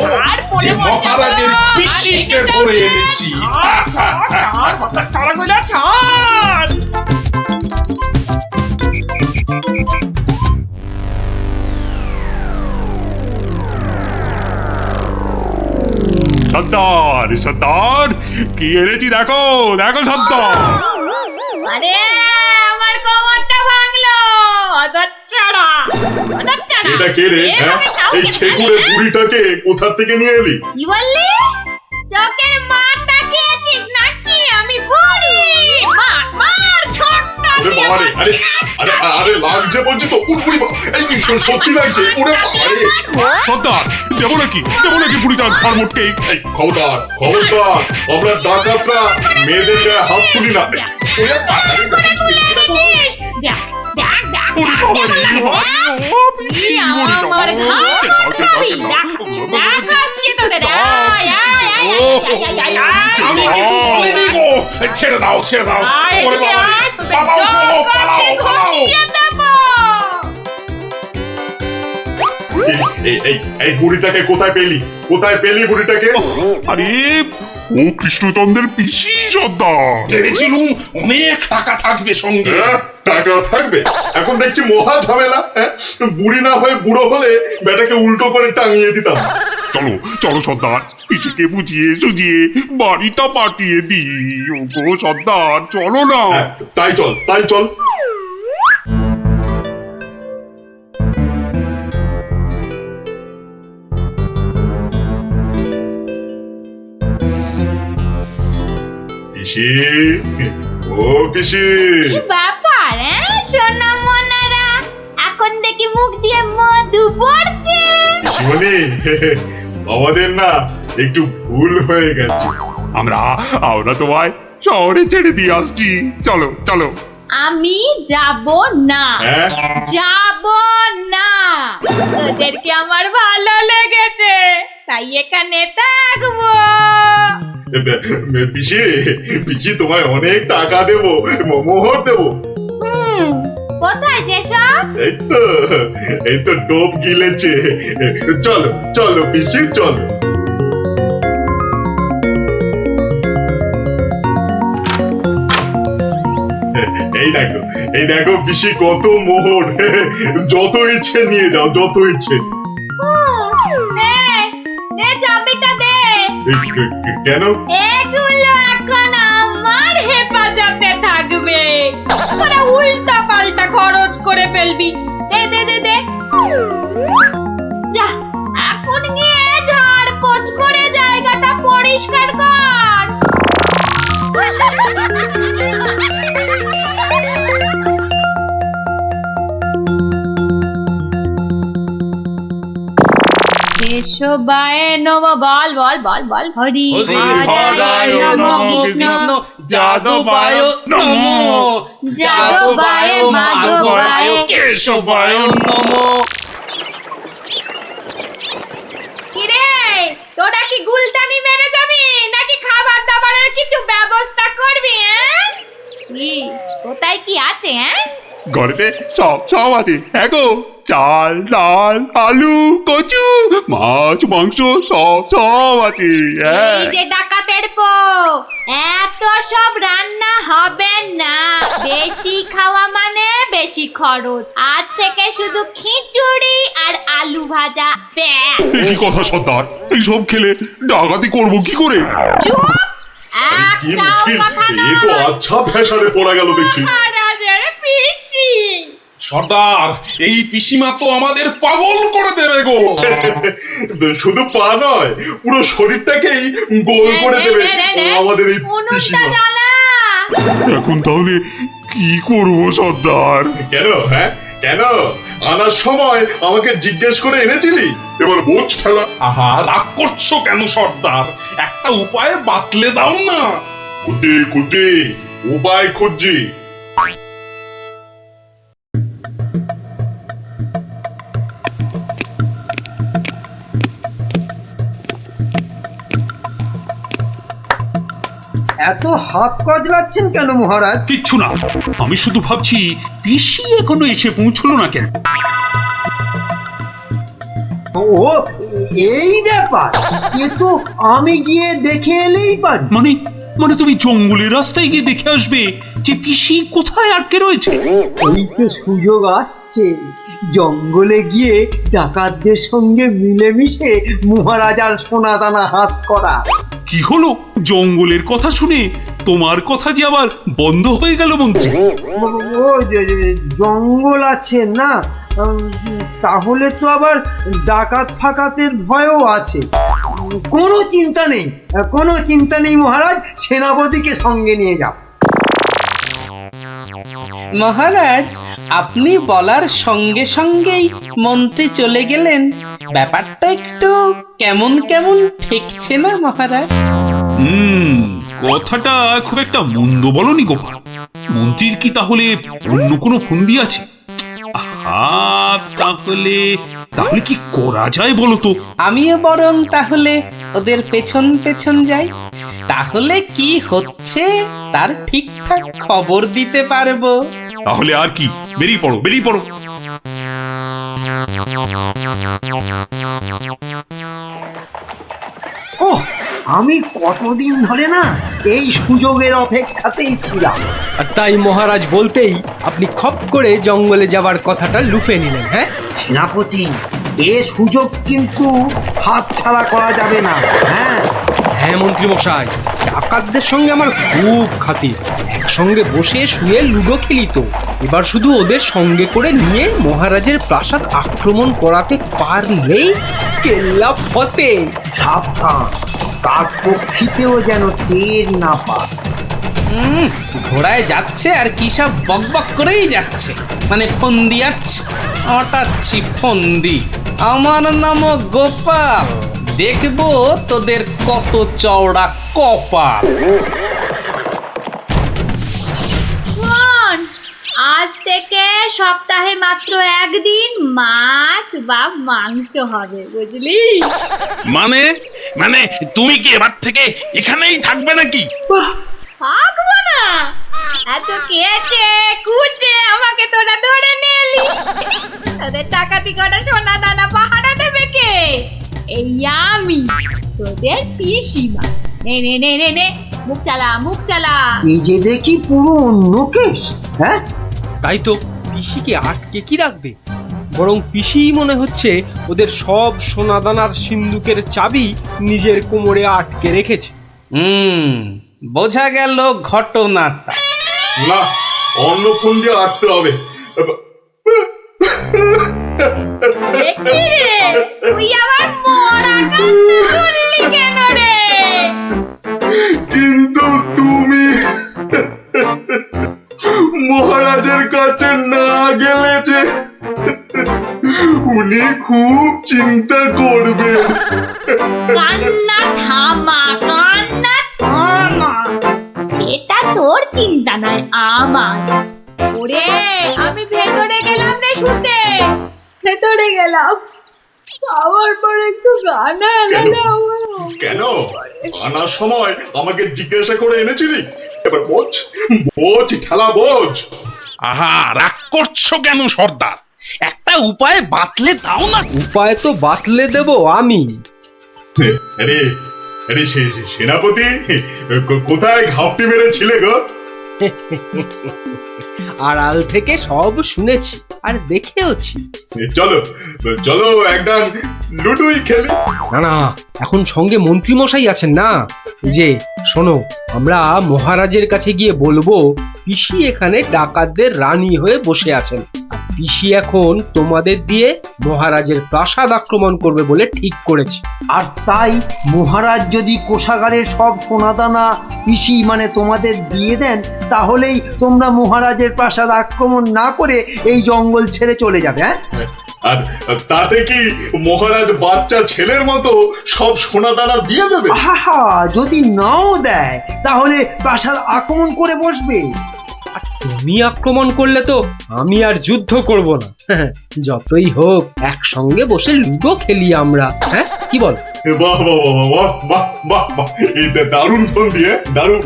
যে মহারাজের পিসিকে ধরে এনেছি। সর্দার সর্দার, কি এনেছি দেখো দেখো সর্দার। আরে আমার কোমরটা ভাঙলো, হতচ্ছাড়া হতচ্ছাড়া। এটা কে রে? এই খেকুড়ে বুড়িটাকে কোথা থেকে নিয়ে এলি? কি বললি? চোখে মার তাকিয়েছিস নাকি? আমি বুড়ি? মার মার, ছোট্ট। ওরে বাবা রে, আরে আরে আরে লাগছে বলছি তো। বুড়ি এই সত্যি লাগছে। ওরে বাবা রে। সর্দার, দেবো নাকি বুড়িটার ঘর মোটকে। এই খবরদার খবরদার, আমরা ডাকাতরা মেয়েদের গায়ে হাত তুলি না। ওরে বাবা রে, ছেড়ে দাও ছেড়ে দাও। ওরে বাবা রে, পালাও সব, পালাও পালাও। এই বুড়িটাকে কোথায় পেলি বুড়িটাকে? আরে ও কৃষ্ণচন্দ্রের পিসি সর্দার। ভেবেছিলুম অনেক টাকা থাকবে সঙ্গে। টাকা থাকবে? এখন দেখছি মহা ঝামেলা। বুড়ি না হয়ে বুড়ো হলে বেটাকে উল্টো করে টাঙিয়ে দিতাম। চলো চলো সর্দার, পিসিকে বুঝিয়ে সুঝিয়ে বাড়িটা পাঠিয়ে দিই। ওগো সর্দার, চলো না। তাই চল তাই চল। পিসি, ও পিসি। ব্যাপার সোনা মনারা, এখন দেখি মুখ দিয়ে মধু পড়ছে। পিসিমণি, আমাদের না একটু ভুল হয়ে গেছে। আমরা তোমায় শহরে ছেড়ে দিয়ে আসছি। চলো চলো। আমি যাব না, যাব না। তোদেরকে আমার ভালো লেগেছে, তাই এখানে থাকবো। পিসি তোমায় অনেক টাকা দেবো, মোহর দেবো। কোথায় সেসব? এই তো ডোব গিলেছে। চলো চলো পিসি চলো। এই দেখো পিসি কত মোহর। যত ইচ্ছে নিয়ে যাও, যত ইচ্ছে। দে চাবিটা দে। কেন? এগুলো এখন আমার হেফাজতে থাকবে। তোরা উল্টা পাল্টা খরচ করে ফেলবি। দে দে দে দে। যা এখন গিয়ে ঝাড় পোছ করে জায়গাটা পরিষ্কার কর। কেশবায় নম বল বল বল বল হরি হরায় নম কৃষ্ণ যাদবায় নমো যাদবায় মাধবায় কেশবায় নমো। কিরে তোরা কি গুলতানি মেরে যাবি নাকি খাবার দাবারের কিছু ব্যবস্থা করবি? কি কোথায় কি আছে? ঘরেতে সব আছে। হ্যাঁ গো, চাল ডাল আলু কচু মাছ মাংস সব আছে। এই যে ডাকাতের পো, এত সব রান্না হবে না। বেশি খাওয়া মানে বেশি খরচ। আজ থেকে শুধু খিচুড়ি আর আলু ভাজা ব্যাস। কি কথা সর্দার, এইসব খেলে ডাকাতি করবো কি করে? চুপ! একটাও কথা এ তো আচ্ছা ফ্যাশনে পড়া গেল দেখছি। মহারাজের পিসি। সর্দার, এই পিসিমা তো আমাদের পাগল করে দেবে গো। শুধু পা নয়, পুরো শরীরটাকেই গোল করে দেবে আমাদের এই পিসিমা। এখন তাহলে কি করবো সর্দার? কেন? হ্যাঁ কেন? আনার সময় আমাকে জিজ্ঞেস করে এনেছিলি, এবার বোঝ ঠেলা। আহা, রাগ করছো কেন সর্দার? একটা উপায় বাতলে দাও না। খুঁটি উপায় খুঁজছি। এত হাত কজলাচ্ছেন কেন মহারাজ? কিচ্ছু না, আমি শুধু ভাবছি পিসি এখনো এসে পৌঁছলো না কেন। ও এই ব্যাপার, এ তো আমি গিয়ে দেখে এলেই পারি। মানে তুমি জঙ্গলের রাস্তায় গিয়ে দেখে আসবে যে পিসি কোথায় আটকে রয়েছে? এই তো সুযোগ আসছে, জঙ্গলে গিয়ে ডাকাতদের সঙ্গে মিলেমিশে মহারাজার সোনা দানা হাত করা। কি হলো? জঙ্গলের কথা শুনে তোমার কথা যে আবার বন্ধ হয়ে গেল মন্ত্রী? ও জঙ্গল আছে না, তাহলে তো আবার ডাকাত ফাকাতের ভয়ও আছে। কোনো চিন্তা নেই মহারাজ, সেনাপতিকে সঙ্গে নিয়ে যাও। মহারাজ, আপনি বলার সঙ্গে সঙ্গেই মন্ত্রী চলে গেলেন। ব্যাপারটা একটু কেমন কেমন ঠেকছে না মহারাজ? কথাটা খুব একটা মন্দ বলনি গোপাল। মন্ত্রীর কি তাহলে অন্য কোনো ফন্দি আছে? তাহলে কি করা যায় বলো তো? আমিও বরং তাহলে ওদের পেছন পেছন যাই, তাহলে কি হচ্ছে তার ঠিকঠাক খবর দিতে পারবো। তাহলে আর কি, বেরিয়ে পড়ো। ওহ, আমি কতদিন ধরে না এই সুযোগের অপেক্ষাতেই ছিলাম। আর তাই মহারাজ বলতেই আপনি খপ করে জঙ্গলে যাবার কথাটা লুফে নিলেন। হ্যাঁ সেনাপতি, এ সুযোগ কিন্তু হাতছাড়া করা যাবে না। হ্যাঁ মন্ত্রী মশাই, ডাকাতদের সঙ্গে আমার খুব খাতির। একসঙ্গে বসে শুয়ে লুডো খেলি তো। এবার শুধু ওদের সঙ্গে করে নিয়ে মহারাজের প্রাসাদ আক্রমণ করাতে পারলেই কেল্লা ফতে। সাবধান, তার পক্ষীতেও যেন টের না পায়। ঘোড়ায় যাচ্ছে আর কি সব বকবক করেই যাচ্ছে, মানে ফন্দি আটাচ্ছি ফন্দি। আমার নাম গোপাল, দেখবো তোদের কত চওড়া কপাল। আজ থেকে সপ্তাহে মাত্র একদিন মাছ বা মাংস হবে, বুঝলি? মানে তুমি কি এবার থেকে এখানেই থাকবে নাকি? থাকবো না? এত খেয়েছে কুটে আমাকে আমাকে তোরা ধরে নিয়ে এলি। তোদের ডাকাতি করা সোনা দানা পাহারা দেবে কে? এই আমি, তোদের পিসিমা। নে নে নে নে নে, মুখ চালা মুখ চালা। এই যে দেখি পুরো অন্য কেস। হ্যাঁ, তাই তো, পিসিকে আটকে কি রাখবে? বরং পিসি মনে হচ্ছে ওদের সব সোনাদানার সিন্ধুকের চাবি নিজের কোমরে আটকে রেখেছে। বোঝা গেল ঘটনাটা। না, অন্য ফোন দিয়ে আটতে হবে। তুই আবার মরা কান্না করলি কেন রে? কিন্তু তুমি মহারাজের কাছে না গেলে যে উনি খুব চিন্তা করবেন। কান্না থামা, কান্না থামা। সেটা তোর চিন্তা নয়, আমার। ওরে, আমি ভেতরে গেলাম রে শুতে, ভেতরে গেলাম। খাওয়ার পর একটু গানা এলাম। কেন আনার সময় আমাকে জিজ্ঞাসা করে এনেছিলি? এবার বোঝ, বোঝ ঠেলা বোঝ। আহা, রাগ করছো কেন সর্দার? একটা উপায় বাতলে দাও না। উপায় তো বাতলে দেব আমি। আরে আরে সেনাপতি, কোথায় ঘাপটি মেরেছিলে গো? আড়াল থেকে সব শুনেছি আর দেখেওছি। চলো চলো, একদম লুডুই খেলি। না না, এখন সঙ্গে মন্ত্রী মশাই আছেন না। যে শোনো, আমরা মহারাজের কাছে গিয়ে বলবো পিসি এখানে ডাকাতদের রানী হয়ে বসে আছেন, আর পিসি এখন তোমাদের দিয়ে মহারাজের প্রাসাদ আক্রমণ করবে বলে ঠিক করেছে। আর তাই মহারাজ যদি কোষাগারের সব সোনাদানা পিসি মানে তোমাদের দিয়ে দেন, তাহলেই তোমরা মহারাজের প্রাসাদ আক্রমণ না করে এই জঙ্গল ছেড়ে চলে যাবে। হ্যাঁ, আর তাতে কি মহারাজ বাচ্চা ছেলের মতো সব সোনা দানা দিয়ে দেবে? আহা, যদি নাও দেয় তাহলে প্রাসাদ আক্রমণ করে বসবে। আর তুমি আক্রমণ করলে তো আমি আর যুদ্ধ করব না। যতই হোক একসঙ্গে বসে লুডো খেলি আমরা। হ্যাঁ, কি বল? বাহ বাহ বাহ বাহ বাহ বাহ, এই দারুণ ফোন দিয়ে, দারুণ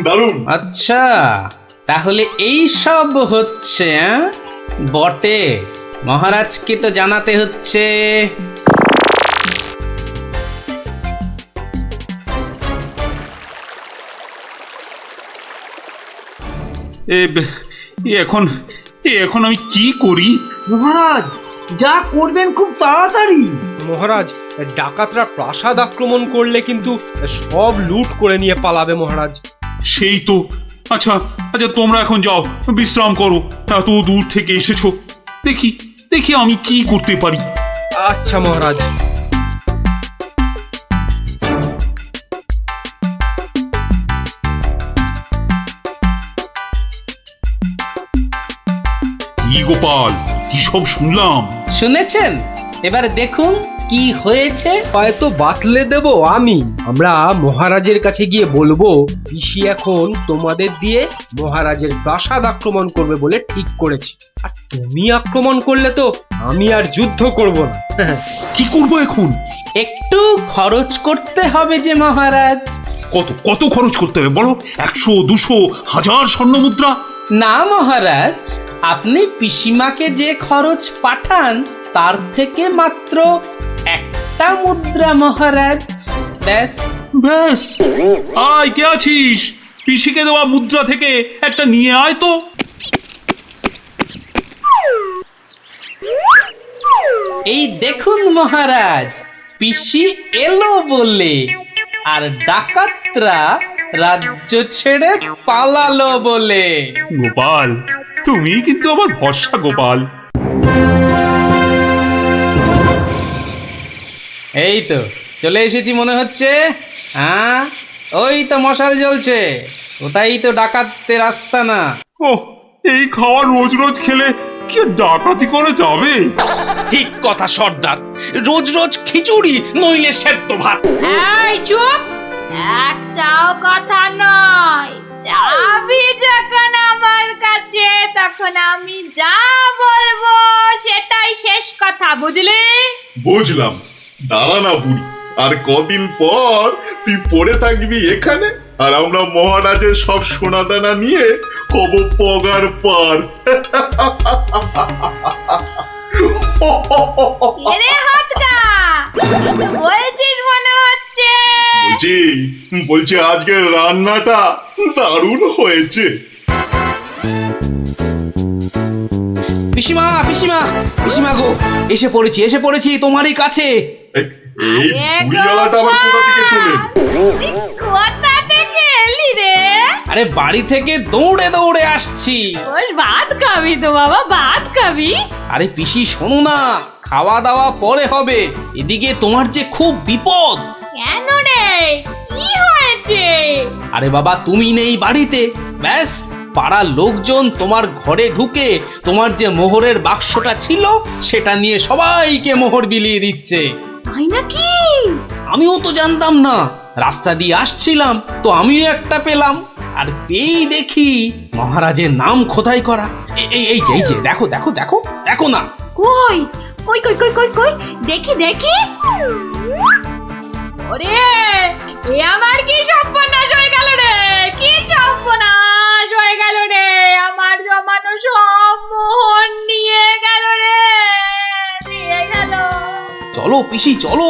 দারুণ। আচ্ছা, তাহলে এই সব হচ্ছে বটে। মহারাজকে তো জানাতে হচ্ছে। এখন আমি কি করি? মহারাজ, যা করবেন খুব তাড়াতাড়ি। মহারাজ, ডাকাতরা প্রাসাদ আক্রমণ করলে কিন্তু সব লুট করে নিয়ে পালাবে মহারাজ। সেই তো। আচ্ছা আচ্ছা, তোমরা এখন যাও, বিশ্রাম করো। এত দূর থেকে এসেছো, দেখি দেখি আমি কি করতে পারি। আচ্ছা মহারাজ। কি গোপাল, কি সব শুনলাম? শুনেছেন? এবার দেখুন কি হয়েছে। হয়তো বাতলে দেব আমি। আমরা মহারাজের কাছে গিয়ে বলবো পিসি এখন তোমাদের দিয়ে মহারাজের প্রাসাদ আক্রমণ করবে বলে ঠিক করেছে, আর তুমি আক্রমণ করলে তো আমি আর যুদ্ধ করব না। কি করব এখন? একটু খরচ করতে হবে যে মহারাজ। কত কত খরচ করতে হবে বলো? 100, 200, 1000 স্বর্ণ মুদ্রা? না মহারাজ, আপনি পিসিমাকে যে খরচ পাঠান তার থেকে মাত্র একটা মুদ্রা মহারাজ। ব্যাস ব্যাস। আয়, কে আছিস? পিসিকে দেওয়া মুদ্রা থেকে একটা নিয়ে আয় তো। এই দেখুন মহারাজ, পিসি এলো বলে, আর ডাকাতরা রাজ্য ছেড়ে পালালো বলে। গোপাল, তুমি কিন্তু আমার ভরসা গোপাল। এই তো চলে এসেছি মনে হচ্ছে। হ্যাঁ, ওই তো মশাল জ্বলছে, ওটাই তো ডাকাতদের আস্তানা। ওহ, এই খাওয়া রোজ রোজ খেলে কি ডাকাতি করে যাবে? ঠিক কথা সর্দার, রোজ রোজ খিচুড়ি নইলে সেদ্ধ ভাত। এই চুপ, একটাও কথা নয়। চাবি যখন আমার কাছে, তখন আমি যা বলবো সেটাই শেষ কথা, বুঝলি? বুঝলাম। দাঁড়া না বুড়ি, আর কদিন পর তুই পড়ে থাকবি এখানে, আর আমরা মহারাজের সব সোনাদানা নিয়ে হব পগার পার। এরে হাতকা, কিছু বলছিস মনে হচ্ছে। বলছি আজকের রান্নাটা দারুণ হয়েছে। পিসিমা পিসিমা পিসিমা গো, এসে পড়েছি তোমারই কাছে। এই বুড়িওয়ালাটা আবার কোথা থেকে চলে? কোথা থেকে এলি রে? আরে বাড়ি থেকে দৌড়ে দৌড়ে আসছি। বল ভাত খাবি তো বাবা, ভাত খাবি? আরে পিসি শোনো না, খাওয়া দাওয়া পরে হবে, এদিকে তোমার যে খুব বিপদ। কেন রে, কি হয়েছে? আরে বাবা তুমি নেই বাড়িতে, ব্যাস পাড়ার লোকজন তোমার ঘরে ঢুকে তোমার যে মোহরের বাক্সটা ছিল সেটা নিয়ে সবাইকে মোহর বিলিয়ে দিচ্ছে। তাই নাকি? আমিও তো জানতাম না, রাস্তা দিয়ে আসছিলাম তো আমিও একটা পেলাম, আর পেয়েই দেখি মহারাজের নাম খোদাই করা। এই যে দেখো দেখো দেখো দেখো না। কই কই কই কই কই কই, দেখি দেখি। ওরে, এ আমার কি সর্বনাশ হয়ে গেল রে, কি সর্বনাশ হয়ে গেল রে, আমার জমানো সব মোহর নিয়ে গেল রে, নিয়ে গেল। চলো পিসি চলো,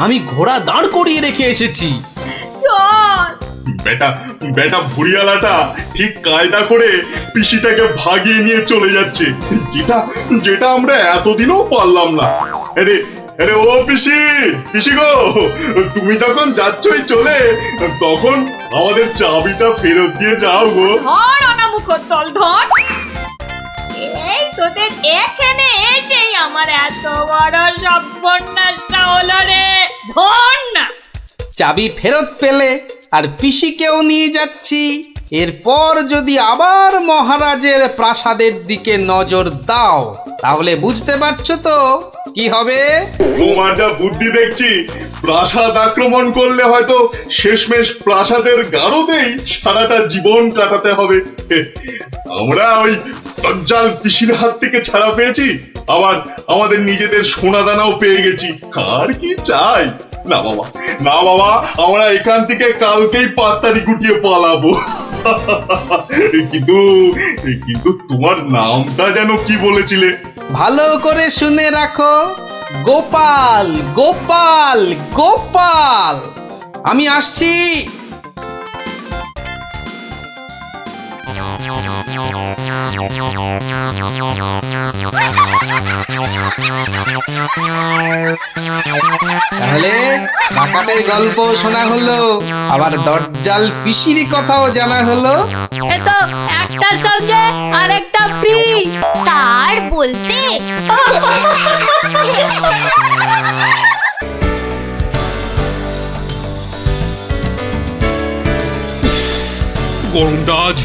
আমি ঘোড়া দাঁড় করিয়ে রেখে এসেছি। চল। বেটা ভুড়িয়ালাটা ঠিক কায়দা করে পিসিটাকে ভাগিয়ে নিয়ে চলে যাচ্ছে, যেটা আমরা এতদিনও পারলাম না। আরে আরে ও পিসি গো, তুমি যখন যাচ্ছই চলে, তখন আমাদের চাবিটা ফেরত দিয়ে যাও গো। ধর অনামুখ দল ধর। এই তোদের এখানে এসেই আমার এত বড় সর্বনাশটা হলো রে, ধর না। চাবি ফেরত পেলে আর পিসিকেও নিয়ে যাচ্ছি, এরপর যদি আবার মহারাজের প্রাসাদের দিকে নজর দাও তাহলে বুঝতে পারছো তো কি হবে। তোমার যা বুদ্ধি দেখছি, প্রাসাদ আক্রমণ করলে হয়তো শেষমেশ প্রাসাদের গারদেই সারাটা জীবন কাটাতে হবে। আমরা ওই দজ্জাল পিসির হাত থেকে ছাড়া পেয়েছি, আবার আমাদের নিজেদের সোনা দানাও পেয়ে গেছি, আর কি চাই? না বাবা, আমরা এখান থেকে কালকেই পাতারি গুটিয়ে পালাবো। কিন্তু তোমার নামটা যেন কি বলেছিলে? ভালো করে শুনে রাখো, গোপাল গোপাল গোপাল। আমি আসছি। তাহলে ডাকাতের গল্প শোনা হলো, আবার দজ্জাল পিসির কথাও জানা হলো। এ তো একটার সঙ্গে আরেকটা ফ্রি। তার বলতে গরমটা আজ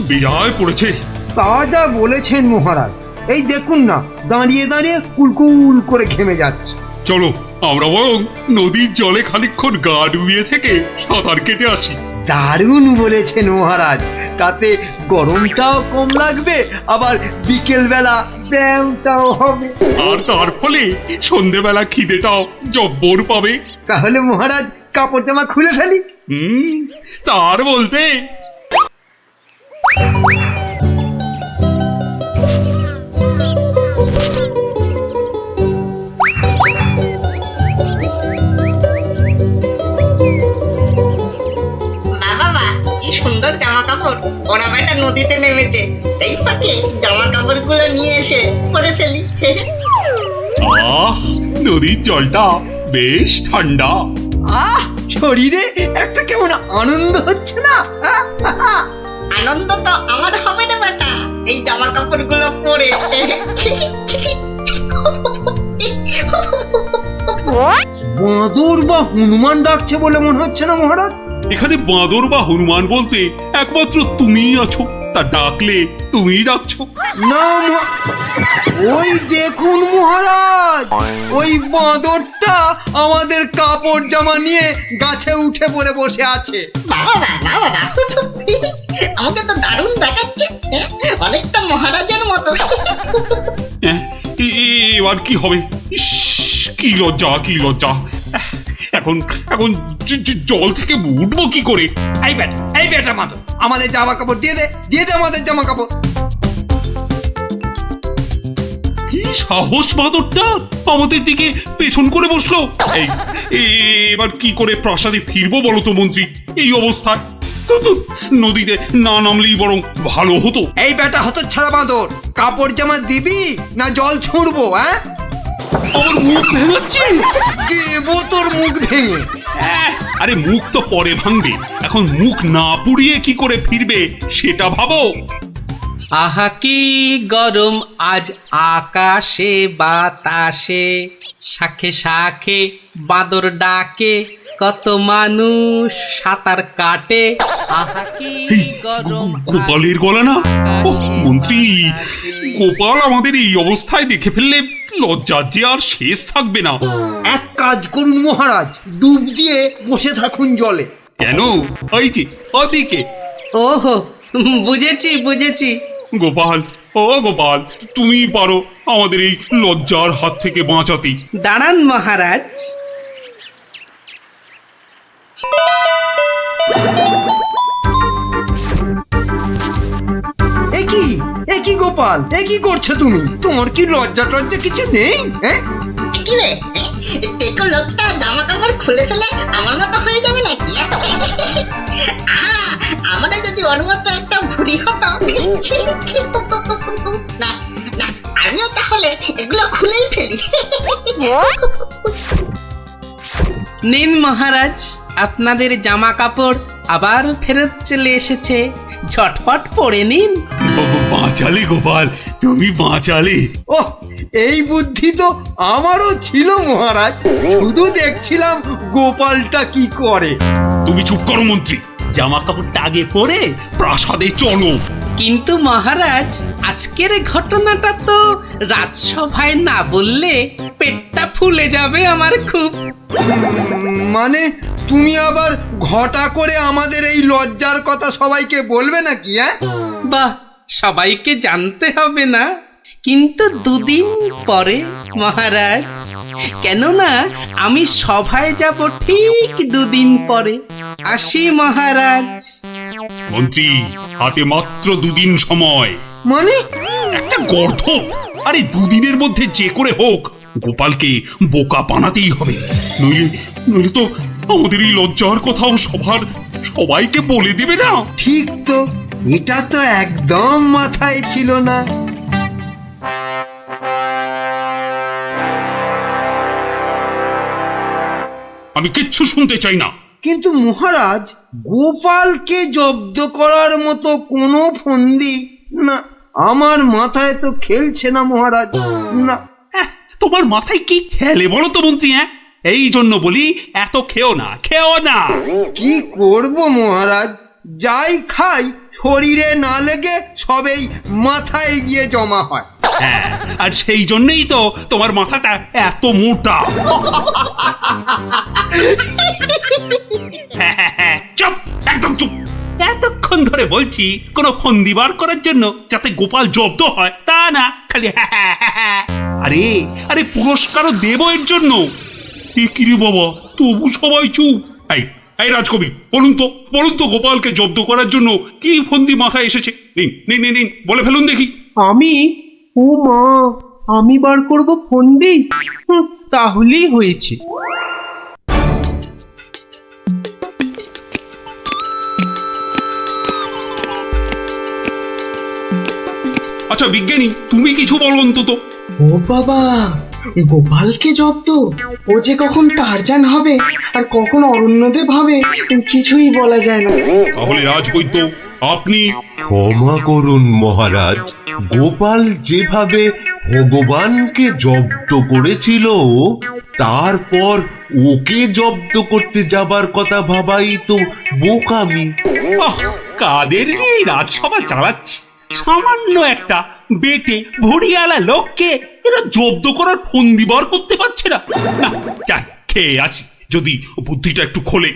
বিরায় পড়েছে। তা যা বলেছেন মহারাজ, এই দেখুন না দাঁড়িয়ে দাঁড়িয়ে কুলকুল করে ঘেমে যাচ্ছে। চলো আমরা বরং নদীর জলে খানিকক্ষণ গা ডুবিয়ে থেকে সাঁতার কেটে আসি। দারুণ বলেছেন মহারাজ, তাতে গরমটাও কম লাগবে, আবার বিকেল বেলা ব্যায়ামটাও হবে, আর তার ফলে সন্ধেবেলা খিদেটাও জব্বর পাবে। তাহলে মহারাজ কাপড় জামা খুলে ফেলি। তার বলতে ওরা বেটা নদীতে নেমেছে, এই ফাঁকে জামা কাপড় গুলো নিয়ে এসে পরে ফেলি। নদীর জলটা বেশ ঠান্ডা। শরীরে একটা কেমন আনন্দ হচ্ছে না? আনন্দ তো আমার হবে না বেটা, এই জামা কাপড় গুলো পরে। বাঁদর বা হনুমান ডাকছে বলে মনে হচ্ছে না মহারাজ? এখানে বাঁদর বা হনুমান বলতে একমাত্র তুমিই আছো, তা ডাকলে তুমিই ডাকছো। না, ওই দেখুন মহারাজ, ওই বাঁদরটা আমাদের কাপড় জামা নিয়ে গাছে উঠে পড়ে বসে আছে। আমাকে তো দারুণ দেখাচ্ছে, অনেকটা মহারাজের মতো। এবার কি হবে? কি লজ্জা, কি লজ্জা! এখন এখন জল থেকে উঠবো কি করে? এই বেটা মাতো, আমাদের জামা কাপড় দিয়ে দে আমাদের জামা কাপড়। কি সাহস বাঁদরটা আমাদের দিকে পেছন করে বসলো! এবার কি করে প্রাসাদে ফিরবো বলো তো মন্ত্রী, এই অবস্থায়? নদীতে না নামলেই বরং ভালো হতো। এই বেটা হতচ্ছাড়া বাঁদর, কাপড় জামা দিবি না জল ছুঁড়বো? হ্যাঁ, আমার মুখ ভেঙাচ্ছে। দেবো তোর মুখ ভেঙে। আরে মুখ তো পরে ভাঙবে, এখন মুখ না পুড়িয়ে কি করে ফিরবে সেটা ভাবো। আহা কি গরম আজ আকাশে বাতাসে, শাখে শাখে বাদর ডাকে, কত মানুষ সাঁতার কাটে। আহা কি গরম। গোপালের গলা না? মন্ত্রী, গোপাল আমাদের এই অবস্থায় দেখে ফেললে লজ্জার যে আর শেষ থাকবে না। এক কাজ করুন মহারাজ, ডুব দিয়ে বসে থাকুন জলে। কেন? ওই যে ওদিকে। ওহো, বুঝেছি। গোপাল, ও গোপাল, তুমি পারো আমাদের এই লজ্জার হাত থেকে বাঁচাতে। দাঁড়ান মহারাজ। কি গোপাল, কি করছো তুমি? তোমার কি লজ্জা টজ্জা কিছু নেই? হ্যাঁ, কি রে, টেকো লোকটা জামা কাপড় খুলে ফেলে আমার মতো হয়ে যাবে নাকি? আমাদের যদি ওর মতো একটা ভুড়ি হতো, না না, আমিও তাহলে এগুলো খুলেই ফেলি। নিন মহারাজ, আপনাদের জামা কাপড় আবার ফেরত চলে এসেছে, ঝটপট পরে নিন। বাঁচালে গোপাল, তুমি বাঁচালে। ওহ, এই বুদ্ধি তো আমারও ছিল মহারাজ, শুধু দেখছিলাম গোপালটা কি করে। তুমি চুপ করো মন্ত্রী, জামা কাপড়টা আগে পরে প্রাসাদে চলো। কিন্তু মহারাজ, আজকের ঘটনাটা তো রাজসভায় না বললে পেটটা ফুলে যাবে আমার খুব। মানে তুমি আবার ঘটা করে আমাদের এই লজ্জার কথা সবাইকে বলবে নাকি? হ্যাঁ, বাহ, সবাইকে জানতে হবে না, কিন্তু দুদিন পরে মহারাজ। কেননা আমি সভায় যাব ঠিক দুদিন পরে। আসি মহারাজ। মন্ত্রী, হাতে মাত্র দুদিন সময়। মানে একটা গর্ধ। আরে দুদিনের মধ্যে যে করে হোক গোপালকে বোকা বানাতেই হবে, নইলে তো আমাদের এই লজ্জার কথাও সবাইকে বলে দেবে না। ঠিক তো, এটা তো একদম মাথায় ছিল না। আমি কিচ্ছু শুনতে চাই না। কিন্তু মহারাজ, গোপালকে জব্দ করার মতো কোনো ফন্দি না, আমার মাথায় তো খেলছে না মহারাজ। না, তোমার মাথায় কি খেলে বলো তো মন্ত্রী? হ্যাঁ, এই জন্য বলি এত খেও না। কি করব মহারাজ, যাই খাই শরীরে না লেগে সবেই মাথায় গিয়ে জমা হয়। হ্যাঁ, আর সেই জন্যই তো তোমার মাথাটা এত মোটা। চুপ, একদম চুপ। এতক্ষণ ধরে বলছি কোন ফন্দি বার করার জন্য যাতে গোপাল জব্দ হয়, তা না খালি আরে পুরস্কারও দেব এর জন্য। কি রে বাবা, তবু সবাই চুপ। এই রাজকবি, বলুন তো গোপালকে জব্দ করার জন্য কি ফন্দি মাথায় এসেছে? নিন বলে ফেলুন দেখি। ও মা, আমি বার করব ফন্দি? তাহলেই হয়েছে। আচ্ছা বিজ্ঞানী, তুমি কিছু বলো অন্তত। ও বাবা, গোপালকে জব্দ? ও যে কখন টারজান হবে আর কখন অরণ্যদেব হবে কিছুই বলা যায় না। তাহলে রাজবৈদ্য, আপনি। ক্ষমা করুন মহারাজ, গোপাল যেভাবে ভগবানকে জব্দ করেছিল তারপর ওকে জব্দ করতে যাবার কথা ভাবাই তো বোকামি। কাদের নিয়ে রাজসভা চালাচ্ছি, সামান্য একটা বেটে ভড়িয়ালা লোককে এরা জব্দ করার ফন্দি বার করতে পারছে না। যাই, খেয়ে আছি, যদি বুদ্ধিটা একটু খোলে।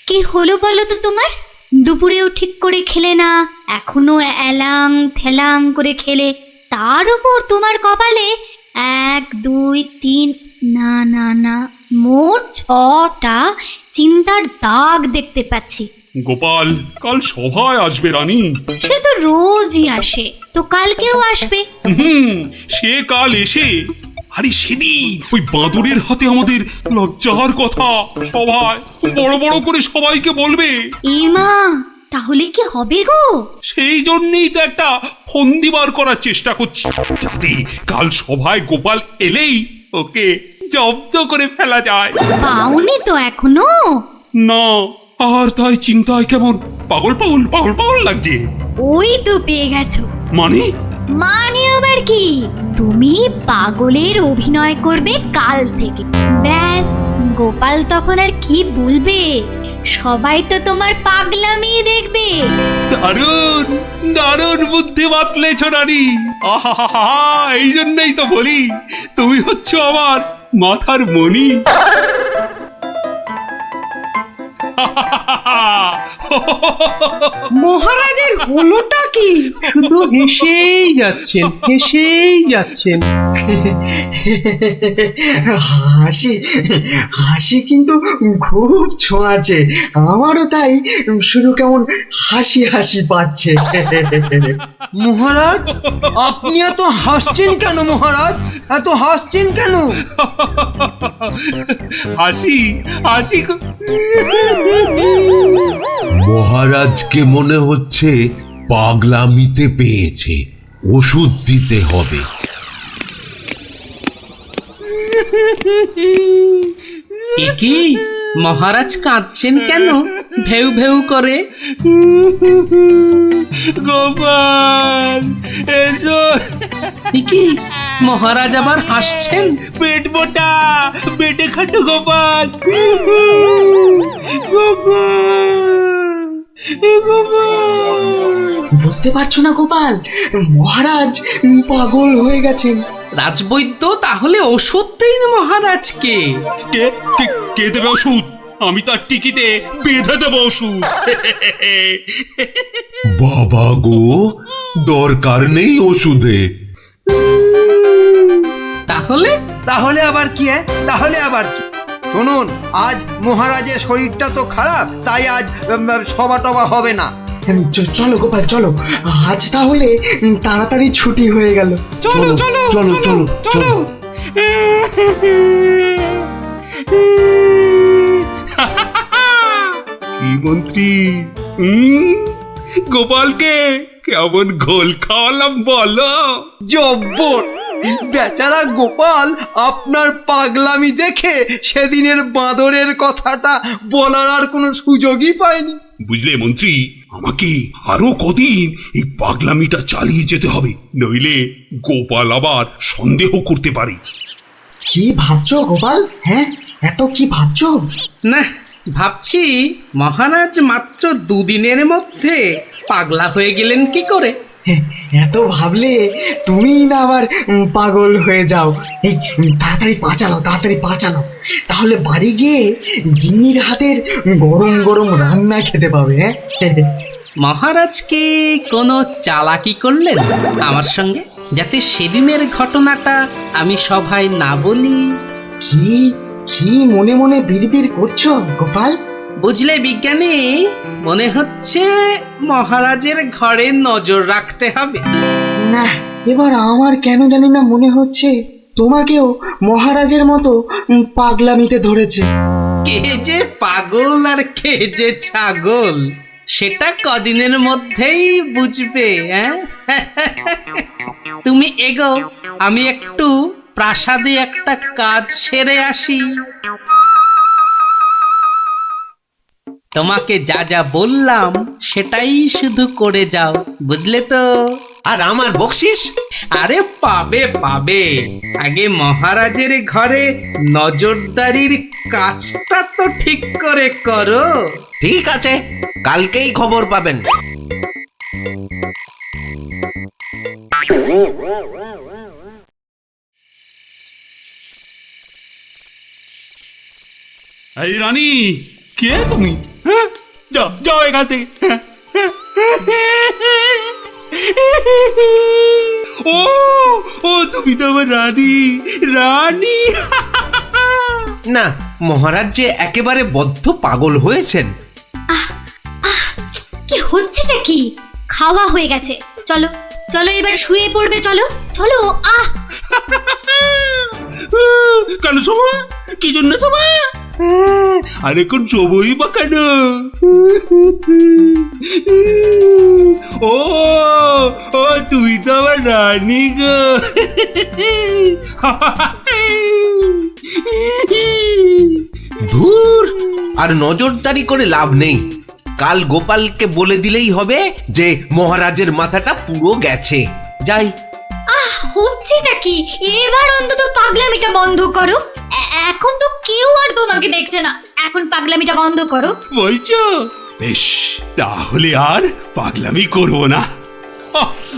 কি হলো বলো তো তোমার? দুপুরেও ঠিক করে খেলে না, এখনো এলাং ঠেলাং করে খেলে। তার উপর তোমার কপালে 1 2 3 না না না মোট 6টা চিন্তার দাগ দেখতে পাচ্ছি। গোপাল কাল সভায় আসবে রানী। সে তো রোজই আসে, তো কালকেও আসবে। সে কাল এসে আরে সেদিন ওই বাঁদরের হাতে আমাদের লজ্জার কথা সভায় বড় বড় করে সবাইকে বলবে। মা, তাহলে কি হবে গো? সেই জন্যই তো একটা ফন্দি বার করার চেষ্টা করছি, যাতে কাল সভায় গোপাল এলেই ওকে জব্দ করে ফেলা যায়। পাওনি তো এখনো? না, আর তাই চিন্তায় কেমন পাগল পাগল পাগল পাগল লাগছে। ওই তো পেয়ে গেছো। মানে আবার কি? তুমি পাগলের অভিনয় করবে কাল থেকে। ব্যাস, গোপাল তখন আর কি বলবে, সবাই তো তোমার পাগলামি দেখবে। দারুণ দারুণ বুদ্ধি বাতলেছ রানী। আহা, এই জন্যই তো বলি তুমি হচ্ছ আমার মাথার মণি। মহারাজের হলোটা কি? শুধু হেসেই যাচ্ছেন, হেসেই যাচ্ছেন। হাসি হাসি কিন্তু খুব ছোঁয়াছে, আমারও তাই শুধু কেমন হাসি হাসি পাচ্ছে। মহারাজ, আপনি এত হাসছেন কেন? মহারাজ, এত হাসছেন কেন? হাসি হাসি মহারাজকে মনে হচ্ছে পাগলামিতে পেয়েছে, ওষুধ দিতে হবে। কি মহারাজ কাঁদছেন কেন ভেউ ভেউ করে? গোপাল এসো। কি মহারাজ আবার হাসছেন? পেট মোটা, পেটে খাটো গোপাল। বুঝতে পারছো না গোপাল, মহারাজ পাগল হয়ে গেছেন। রাজবৈদ্য তাহলে ওষুধ দিন মহারাজকে। কে কে কে দেবে ওষুধ? আমি তার টিকিতে বেঁধে দেবো ওষুধ। বাবা গো, দরকার নেই ওষুধে। তাহলে তাহলে আবার কি? তাহলে আবার কি? শুনুন, আজ মহারাজের শরীরটা তো খারাপ, তাই আজ সভা টভা হবে না। চলো গোপাল চলো, আজ তাহলে তাড়াতাড়ি ছুটি হয়ে গেল। চলো চলো চলো চলো চলো। কি মন্ত্রী, গোপালকে কেমন ঘোল খাওয়ালাম বলো? জব্বর! বেচারা গোপাল আপনার পাগলামি দেখে সেদিনের বাঁদরের কথাটা বলার আর কোনো সুযোগই পায়নি। বুঝলে মন্ত্রী, আমাকে আরো কদিন এই পাগলামিটা চালিয়ে যেতে হবে, নইলে গোপাল আবার সন্দেহ করতে পারে। কি ভাবছো গোপাল? হ্যাঁ, এত কি ভাবছো? না, ভাবছি মহারাজ মাত্র 2 দিনের মধ্যে পাগলা হয়ে গেলেন কি করে? এত ভাবলে তুমিই না আবার পাগল হয়ে যাও। এই তাড়াতাড়ি পা চালাও, তাহলে বাড়ি গিয়ে গিন্নির হাতের গরম গরম রান্না খেতে পাবে। মহারাজ কি কোনো চালাকি করলেন আমার সঙ্গে, যাতে সেদিনের ঘটনাটা আমি সভায় না বলি? কি কি মনে মনে বিড়বিড় করছো গোপাল? বুঝলে বিজ্ঞানী, মনে হচ্ছে মহারাজের ঘরে নজর রাখতে হবে। না, এবার আমার কেন জানি না মনে হচ্ছে তোমাকেও মহারাজের মতো পাগলামিতে ধরেছে। কে যে পাগল আর কে যে ছাগল, সেটা কদিনের মধ্যেই বুঝবে। তুমি এগো, আমি একটু প্রাসাদে একটা কাজ সেরে আসি। তোমাকে যা যা বললাম সেটাই শুধু করে যাও, বুঝলে তো? আর আমার বকশিস? আরে পাবে পাবে, আগে মহারাজের ঘরে নজরদারির কাজটা তো ঠিক করে করো। ঠিক আছে, কালকেই খবর পাবেন। এই রানী, কে তুমি? হ্যাঁ, যাও যাও এখান থেকে। ও ও তুমি তো আমার রানী রানী। না, মহারাজ যে একেবারে বদ্ধ পাগল হয়েছেন। কি হচ্ছেটা কি? খাওয়া হয়ে গেছে, চলো চলো এবার শুয়ে পড়বে, চলো চলো। কেন শোভা? কি জন্য শোভা? আর এখন শোভই বা কেন? ও ও তুই তো আমার রানী গো। ধুর, আর নজরদারি করে লাভ নেই। কাল গোপালকে বলে দিলেই হবে যে মহারাজের মাথাটা পুরো গেছে। যাই। হচ্ছেটা কি? এবার অন্তত পাগলামিটা বন্ধ করো। এখন তো কেউ আর তোমাকে দেখছে না, এখন পাগলামিটা বন্ধ করো। বলছো? বেশ, তাহলে আর পাগলামি করবো না।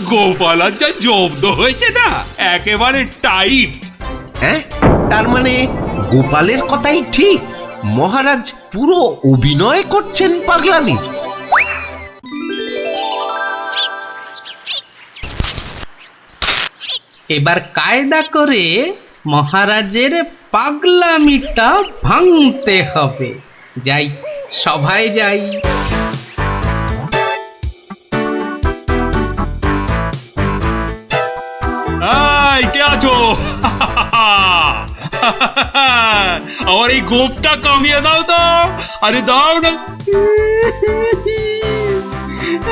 গোপাল আর যা জব্দ হয়েছে না, একেবারে টাইট। হ্যাঁ, তার মানে গোপালের কথাই ঠিক, মহারাজ পুরো অভিনয় করছেন পাগলামি। এবার কায়দা করে মহারাজের পাগলামিটা ভাঙতে হবে। যাই, সভায় যাই। এই কে আছো? আমার এই গোপটা কামিয়ে দাও তো। আরে দাও না।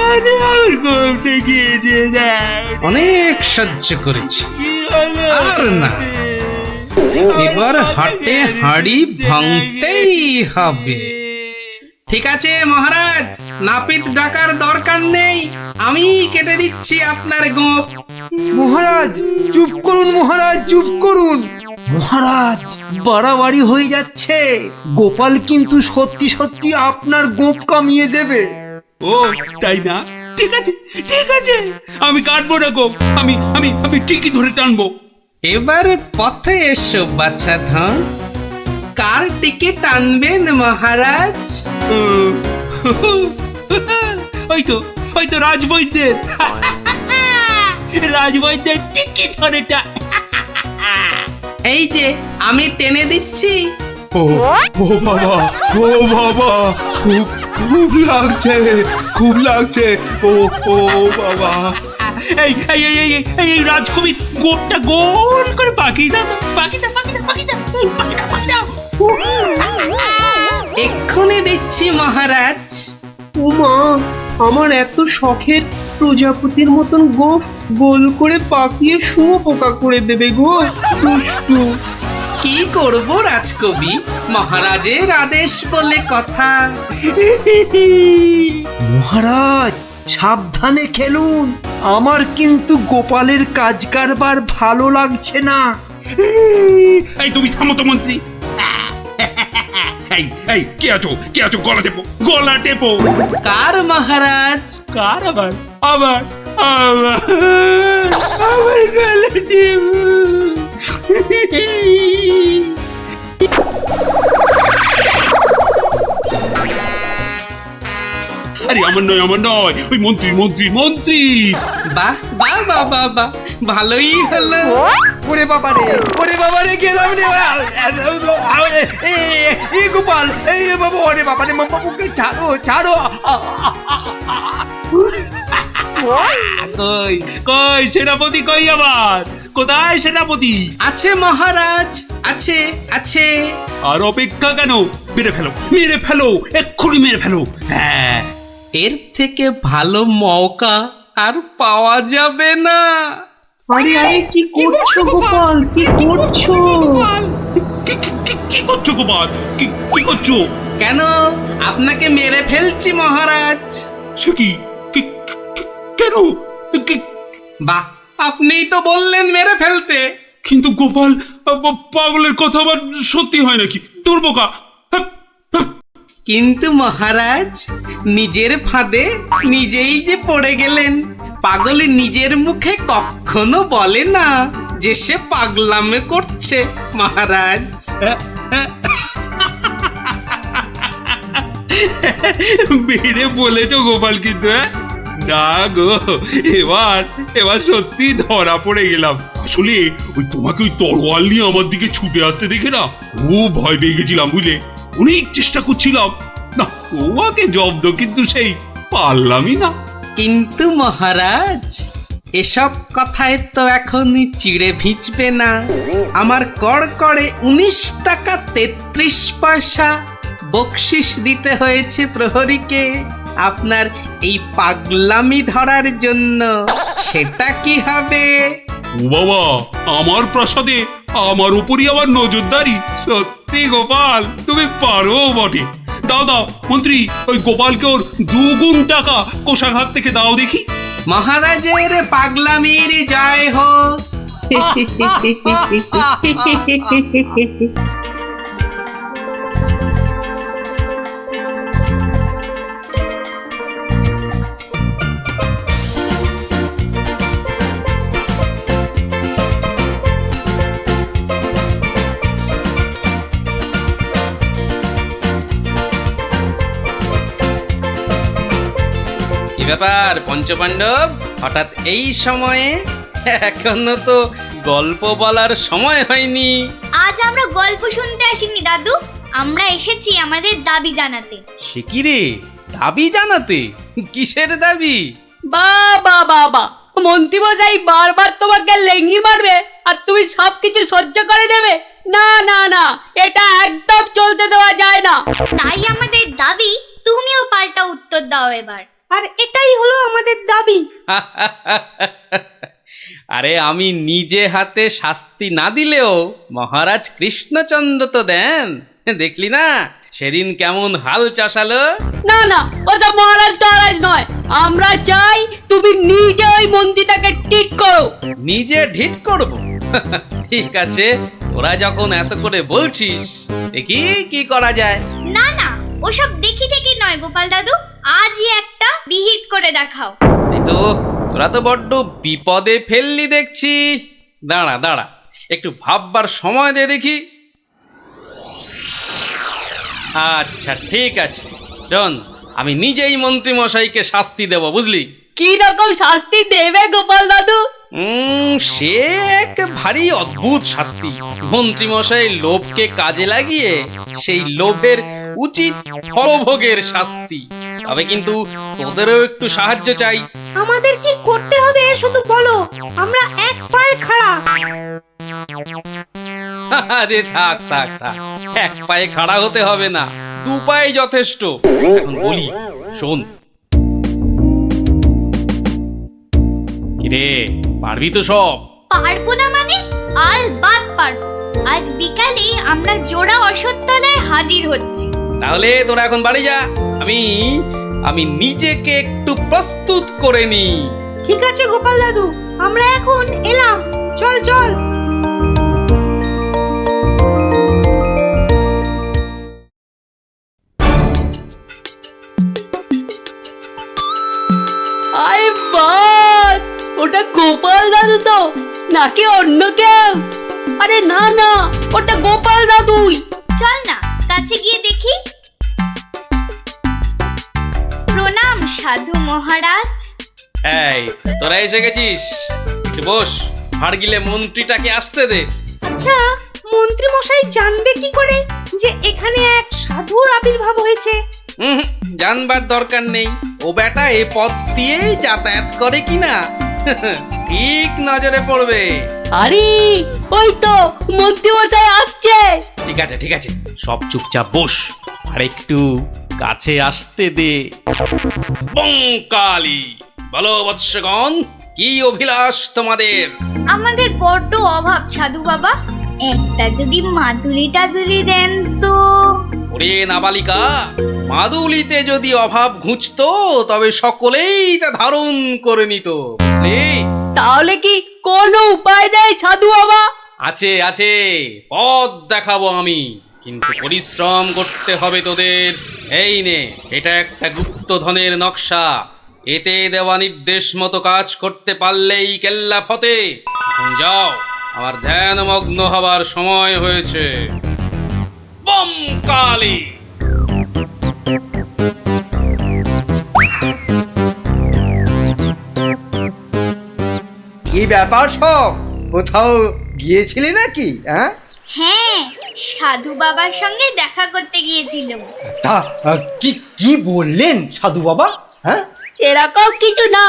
আরে আমার গোপটা গিয়ে দিয়ে দাও। অনেক সহ্য করেছি, আর না। এবার হাটে হাড়ি ভাঙতেই হবে। ঠিক আছে মহারাজ, নাপিত ডাকার দরকার নেই, আমি কেটে দিচ্ছি আপনার গোপ। মহারাজ চুপ করুন, মহারাজ চুপ করুন। মহারাজ বাড়াবাড়ি হয়ে যাচ্ছে, গোপাল কিন্তু সত্যি সত্যি আপনার গোপ কামিয়ে দেবে। ও তাই না? ঠিক আছে ঠিক আছে, আমি কাটবো না গোপ, আমি আমি আমি ঠিকই ধরে টানবো। এবার পথে এসো বাচ্চা ধন, কার টিকিট টানবেন মহারাজ? ওই তো রাজবৈদ্যের। রাজবৈদ্যের টিকিট ধরে এই যে আমি টেনে দিচ্ছি। ও ও বাবা, ও বাবা, খুব খুব লাগছে, খুব লাগছে। ও ও বাবা। এই এই এই এই এই রাজকবি গোপটা গোল করে পাকিয়ে দাও, পাকিয়ে দাও, পাকিয়ে দাও, পাকিয়ে দাও, পাকিয়ে দাও, পাকিয়ে দাও। এক্ষুনি দিচ্ছি মহারাজ। ও মা, আমার এত শখের প্রজাপতির মতন গোফ গোল করে পাকিয়ে শুয়োপোকা করে দেবে গো, দুষ্টু। কি করব রাজকবি, মহারাজের আদেশ বলে কথা। মহারাজ সাবধানে খেলুন, আমার কিন্তু গোপালের কাজ কারবার ভালো লাগছে না। এই তুমি থামো তো মন্ত্রী। এই এই কে আছো, কে আছো? গলা টেপো, গলা টেপো। কার মহারাজ? কার? আবার আবার আবার আবার গলা টেপো। আরে আমার নয়, আমার নয়, ওই মন্ত্রী মন্ত্রী মন্ত্রী। বাহ বাহ বাহ বাহ বাহ, ভালোই হলো। ওরে বাবা রে, ওরে বাবা রে, গেলাম রে। এই গোপাল, এই বাবু, ওরে বাবা রে, বাবুকে ছাড়ো ছাড়ো। কই কই সেনাপতি, কই আবার? কোথায় সেনাপতি? আছে মহারাজ, আছে আছে। আর অপেক্ষা কেন? মেরে ফেলো, মেরে ফেলো, এক্ষুনি মেরে ফেলো। হ্যাঁ, এর থেকে ভালো মৌকা আর পাওয়া যাবে না। আরে আরে কি করছো গোপাল, কি করছো? কি করছো গোপাল, কি করছো? কেন, আপনাকে মেরে ফেলছি মহারাজ। সে কি? কেন? বাহ, আপনিই তো বললেন মেরে ফেলতে। কিন্তু গোপাল, পাগলের কথা আবার সত্যি হয় নাকি? তোর বোকা। কিন্তু মহারাজ, নিজের ফাঁদে নিজেই যে পড়ে গেলেন। পাগল নিজের মুখে কখনো বলে না যে সে পাগলামে করছে মহারাজ। বেড়ে বলেছো গোপাল, কিন্তু না গো, এবার এবার সত্যি ধরা পড়ে গেলাম। আসলে ওই তোমাকে ওই তরোয়াল নিয়ে আমার দিকে ছুটে আসতে দেখে না খুব ভয় পেয়ে গেছিলাম, বুঝলে? অনেক চেষ্টা করছিলাম না তোমাকে জব্দ, কিন্তু সেই পারলামই না। কিন্তু মহারাজ, এসব কথায় তো এখন চিড়ে ভিজবে না। আমার কড়কড়ে 19 টাকা 33 পয়সা বকশিস দিতে হয়েছে প্রহরীকে আপনার এই পাগলামি ধরার জন্য। সেটা কি হবে? ও বাবা, আমার প্রাসাদে আমার উপরই আবার নজরদারি? সত্যি গোপাল, তুমি পারো বটে। দাও দাও মন্ত্রী, ওই গোপালকে ওর 2 গুণ টাকা কোষাঘাত থেকে দাও দেখি। মহারাজের পাগলামির জয় হোক। কি ব্যাপার পঞ্চপাণ্ডব, হঠাৎ এই সময়ে? এখনো তো গল্প বলার সময় হয়নি। আজ আমরা গল্প শুনতে আসিনি দাদু, আমরা এসেছি আমাদের দাবি জানাতে। সে কি রে, দাবি জানাতে? কিসের দাবি? বাবা বাবা, মন্ত্রী মশাই বারবার তোমাকে লেঙ্গি মারবে আর তুমি সবকিছু সহ্য করে নেবে? না না না, এটা একদম চলতে দেওয়া যায় না। তাই আমাদের দাবি তুমিও পাল্টা উত্তর দাও এবার। আর এটাই হলো আমাদের দাবি। আরে আমি নিজে হাতে শাস্তি না দিলেও মহারাজ কৃষ্ণচন্দ্র তো দেন, দেখলি না সেদিন কেমন হাল চাষালো? না না, ওসব মহারাজ টহারাজ নয়, আমরা চাই তুমি নিজে ওই মন্ত্রীটাকে ঠিক করো। নিজে ঢিট করব? ঠিক আছে, ওরা যখন এত করে বলছিস, দেখি কি করা যায়। না না, ওসব দেখি দেখি নয় গোপাল দাদু, আজই একটা বিহিত করে দেখাও। এই তো, তোরা তো বড্ড বিপদে ফেললি দেখছি। দাঁড়া দাঁড়া, একটু ভাববার সময় দে দেখি। আচ্ছা ঠিক আছে, শোন, আমি নিজেই মন্ত্রী মশাইকে শাস্তি দেব, বুঝলি? কি রকম শাস্তি দেবে গোপাল দাদু? সে এক ভারী অদ্ভুত শাস্তি। মন্ত্রী মশাই লোভকে কাজে লাগিয়ে সেই লোভের উচিত ফলভোগের শাস্তি। তবে কিন্তু তোদেরও একটু সাহায্য চাই। আমাদের কি করতে হবে শুধু বলো, আমরা এক পায়ে খাড়া। আরে থাক থাক থাক, এক পায়ে খাড়া হতে হবে না, 2 পায়ে যথেষ্ট। এখন বলি, শোন। কিরে, পারবি তো সব? পারবো না মানে? আলবাত পারবো। আজ বিকালে আমরা জোড়া অশ্বত্থতলায় হাজির হচ্ছি। তাহলে তোরা এখন বাড়ি যা, আমি নিজেকে একটু প্রস্তুত করে নি। ঠিক আছে গোপাল দাদু, আমরা এখন এলাম, চল চল। আরে বাস, ওটা গোপাল দাদু তো নাকি অন্য কেউ? আরে না না, ওটা গোপাল দাদুই। চল না কাছে গিয়ে দেখি। প্রণাম সাধু মহারাজ। এই, তোরা এসে গেছিস, একটু বস। হাড় গিলে মন্ত্রীটাকে আসতে দে। আচ্ছা, মন্ত্রী মশাই জানবে কি করে যে এখানে এক সাধুর আবির্ভাব হয়েছে? জানবার দরকার নেই, ও বেটা এ পথ দিয়েই যাতায়াত করে কিনা ঠিক নজরে পড়বে। আরে ওই তো মন্ত্রী মশাই আসছে। ঠিক আছে ঠিক আছে, সব চুপচাপ বস, আর একটু কাছে আসতে দে। বঙ্কালি, বলো বৎসগণ, কি অভিলাষ তোমাদের? আমাদের বড্ড অভাব সাধু বাবা, একটা যদি মাদুলি টাদুলি দেন তো। ওরে নাবালিকা, মাদুলিতে যদি অভাব ঘুচতো তবে সকলেই তা ধারণ করে নিত, বুঝলি? তাহলে কি কোনো উপায় নেই সাধু বাবা? আছে আছে, পথ দেখাবো আমি, কিন্তু পরিশ্রম করতে হবে তোদের। এই নে, এটা একটা গুপ্তধনের নকশা, এতে দেওয়া নির্দেশ মতো কাজ করতে পারলেই কেল্লা ফতে। এখন যাও, আমার ধ্যানমগ্ন হবার সময় হয়েছে। বম কালী। কি ব্যাপার সব, কোথাও গিয়েছিলি নাকি? হ্যাঁ হ্যাঁ, সাধু বাবার সঙ্গে দেখা করতে গিয়েছিলাম। তা কি কি বললেন সাধু বাবা? হ্যাঁ সেরকম কিছু না,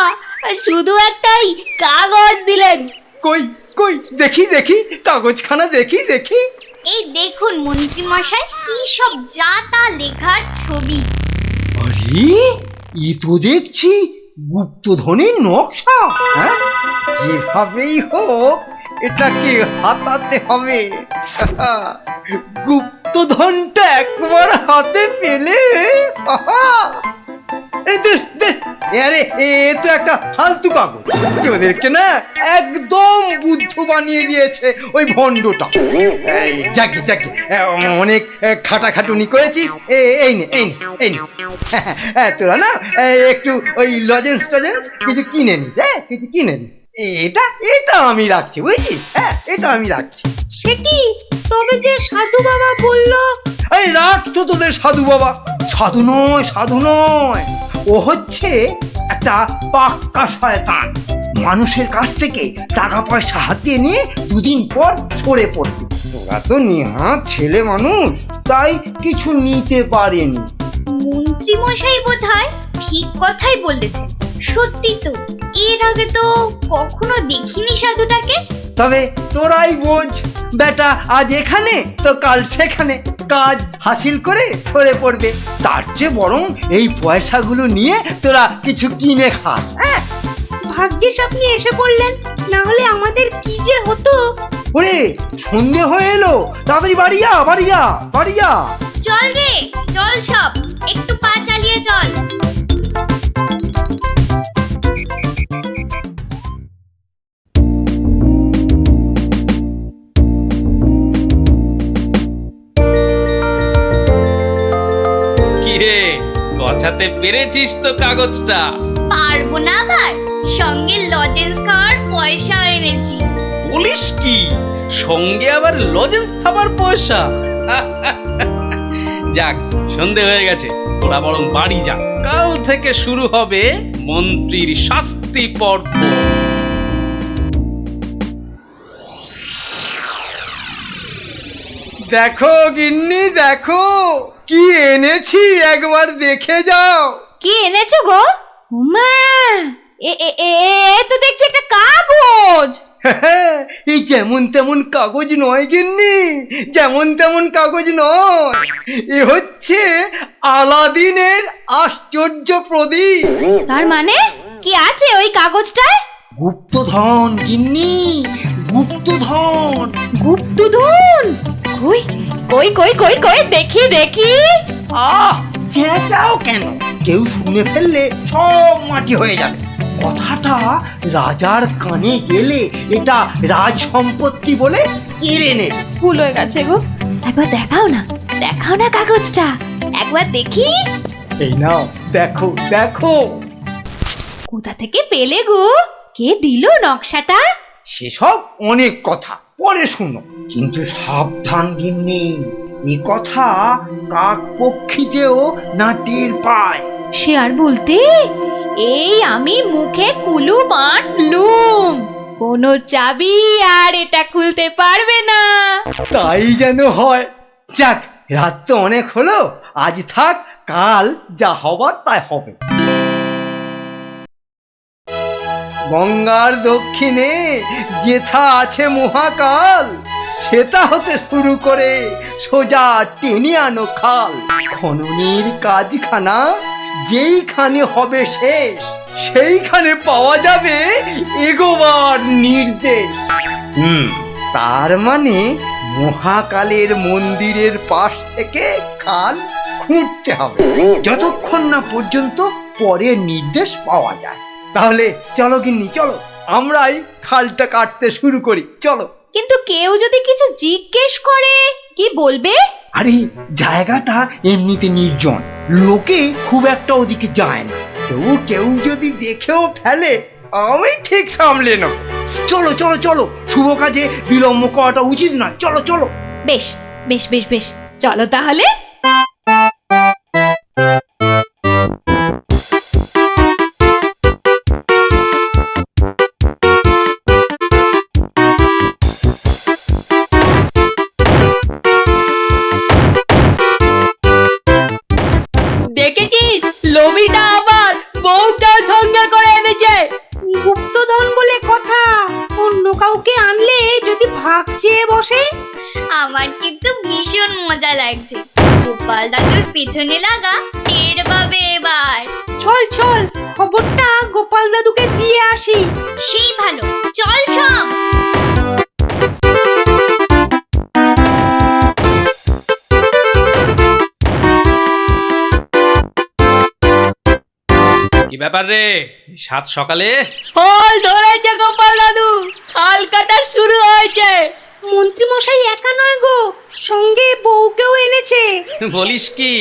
শুধু একটাই কাগজ দিলেন। কই কই দেখি দেখি কাগজখানা দেখি দেখি। এই দেখুন মন্ত্রী মশাই, কি সব যা তা লেখার ছবি। আরে এ তো দেখছি গুপ্তধনের নকশা। হ্যাঁ যেভাবেই হোক এটাকে হাতাতে হবে। গুপ্তধনটা একবার হাতে পেলে আরে এ তো একটা ফালতু কাগজ। ওদেরকে না একদম বুদ্ধ বানিয়ে দিয়েছে ওই ভণ্ডটা। যাকে যাকে অনেক খাটাখাটুনি করেছিস, এই নে এই নে এই নে। তোরা না একটু ওই লজেন্স টজেন্স কিছু কিনে নিস। হ্যাঁ কিছু কিনে নিস। এটা এটা আমি রাখছি বুঝছিস? হ্যাঁ এটা আমি রাখছি। সে কি, তবে যে সাধু বাবা বললো। এই রাখ তো তোদের সাধু বাবা। সাধু নয় সাধু নয়, ও হচ্ছে একটা পাক্কা শয়তান। মানুষের কাছ থেকে টাকা পয়সা হাতিয়ে নিয়ে দুদিন পর সরে পড়বে। তোরা তো নেহাত ছেলে মানুষ, তাই কিছু নিতে পারেনি। মন্ত্রী মশাই বোধহয় ঠিক কথাই বলেছেন। সত্যি তো, এর আগে তো কখনো দেখিনি সাধুটাকে। তবে তোরাই বোঝ, বেটা আজ এখানে তো কাল সেখানে কাজ হাসিল করে সরে পড়বে। তার চেয়ে বরং এই পয়সাগুলো নিয়ে তোরা কিছু কিনে খাস। হ্যাঁ ভাগ্যিস আপনি এসে পড়লেন, না হলে আমাদের কি যে হতো। ওরে সন্ধে হয়ে এলো, তাড়াতাড়ি বাড়ি যা বাড়ি যা বাড়ি যা। চল রে চল, সব একটু পা চালিয়ে চল। কিরে, গছাতে পেরেছিস তো কাগজটা? পারবো না আবার, সঙ্গে লজেন্স খাওয়ার পয়সা এনেছি। বলিস কি, সঙ্গে আবার লজেন্স খাবার পয়সা? যাক, সন্ধে হয়ে গেছে, তোরা বরং বাড়ি যা। কাল থেকে শুরু হবে মন্ত্রীর শাস্তি পর্ব। দেখো গিন্নি দেখো, কি এনেছি একবার দেখে যাও। কি এনেছো গো? মা, এ তো দেখছি একটা কাগজ। এই যেমন তেমন কাগজ নয় গিন্নি, যেমন তেমন কাগজ নয়। এ হচ্ছে আলাদিনের আশ্চর্য প্রদীপ। তার মানে কি আছে ওই কাগজটায়? গুপ্তধন গিন্নি, গুপ্তধন। গুপ্তধন? কই কই কই কই কই দেখি দেখি। চেঁচাও কেন? কেউ শুনে ফেললে সব মাটি হয়ে যাবে। কথাটা রাজার কানে গেলে এটা রাজ সম্পত্তি বলে কেড়ে নেবে। ভুল হয়ে গেছে গো, একবার দেখাও না, দেখাও না কাগজটা, একবার দেখি। এই নাও দেখো দেখো। কোথা থেকে পেলে গো? কে দিল নকশাটা? সেসব অনেক কথা পরে শুনো, কিন্তু সাবধান গিন্নি, এ কথা কাক পক্ষীতেও না টের পায়। সে আর বলতে, এই আমি মুখে কুলু বাঁধলুম, কোনো চাবি আর এটা খুলতে পারবে না। তাই যেন হয়। যাক, রাত তো অনেক হলো, আজ থাক, কাল যা হবার তাই হবে। গঙ্গার দক্ষিণে যেথা আছে মহাকাল, সেটা হতে শুরু করে সোজা টেনে আনো খাল। খননের কাজখানা যেইখানে হবে শেষ, সেইখানে পাওয়া যাবে এগোবার নির্দেশ। তার মানে মহাকালের মন্দিরের পাশ থেকে খাল খুঁড়তে হবে, যতক্ষণ না পর্যন্ত পরের নির্দেশ পাওয়া যায়। তাহলে চলো গিন্নি চলো, আমরাই খালটা কাটতে শুরু করি, চলো। কিন্তু কেউ যদি কিছু জিজ্ঞেস করে কি বলবে? আরে জায়গাটা এমনিতে নির্জন, লোকে খুব একটা ওদিকে যায় না। তবু কেউ যদি দেখেও ফেলে, আমি ঠিক সামলে নেব। চলো চলো চলো, শুভ কাজে বিলম্ব করাটা উচিত না। চলো চলো। বেশ বেশ বেশ বেশ, চলো তাহলে। লোভিটা আবার বউটাও সঙ্গে করে এনেছে। গুপ্তধন বলে কথা, অন্য কাউকে আনলে যদি ভাগ চেয়ে বসে। আমার কিন্তু ভীষণ মজা লাগছে। গোপাল দাদুর পেছনে লাগা টের পাবে এবার। চল চল, খবরটা গোপাল দাদুকে দিয়ে আসি। সেই ভালো, চল সব। কি ব্যাপার রে, সাত সকালে? ফল ধরেছে গোপাল দাদু, খাল কাটা শুরু হয়েছে। মন্ত্রী মশাই একা নয় গো, সঙ্গে বউকেও এনেছে। বলিস কি,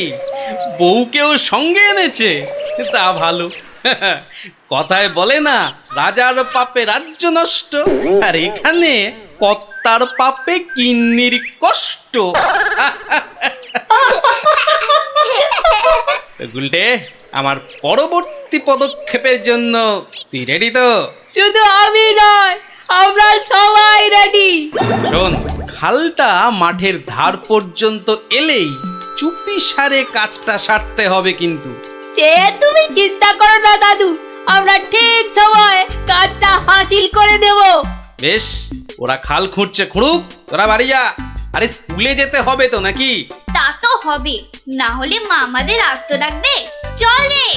বউকেও সঙ্গে এনেছে? তা ভালো। কথায় বলে না, রাজার পাপে রাজ্য নষ্ট, আর এখানে কর্তার পাপে কিন্নির কষ্ট। গুলটে, আমার পরবর্তী পদক্ষেপের জন্য তুই রেডি তো? শুধু আমি নয়, আমরা সবাই রেডি। শোন, খালটা মাঠের ধার পর্যন্ত এলেই চুপি সারে কাজটা সারতে হবে কিন্তু। সে তুমি চিন্তা করো না দাদু, আমরা ঠিক সময়ে কাজটা হাসিল করে দেব। বেশ, ওরা খাল খুঁড়ছে খুঁড়ুক, তোরা বাড়ি যা। আরে স্কুলে যেতে হবে তো নাকি? তা তো হবে, না হলে মা আমাদের আস্ত ডাকবে। চল রে।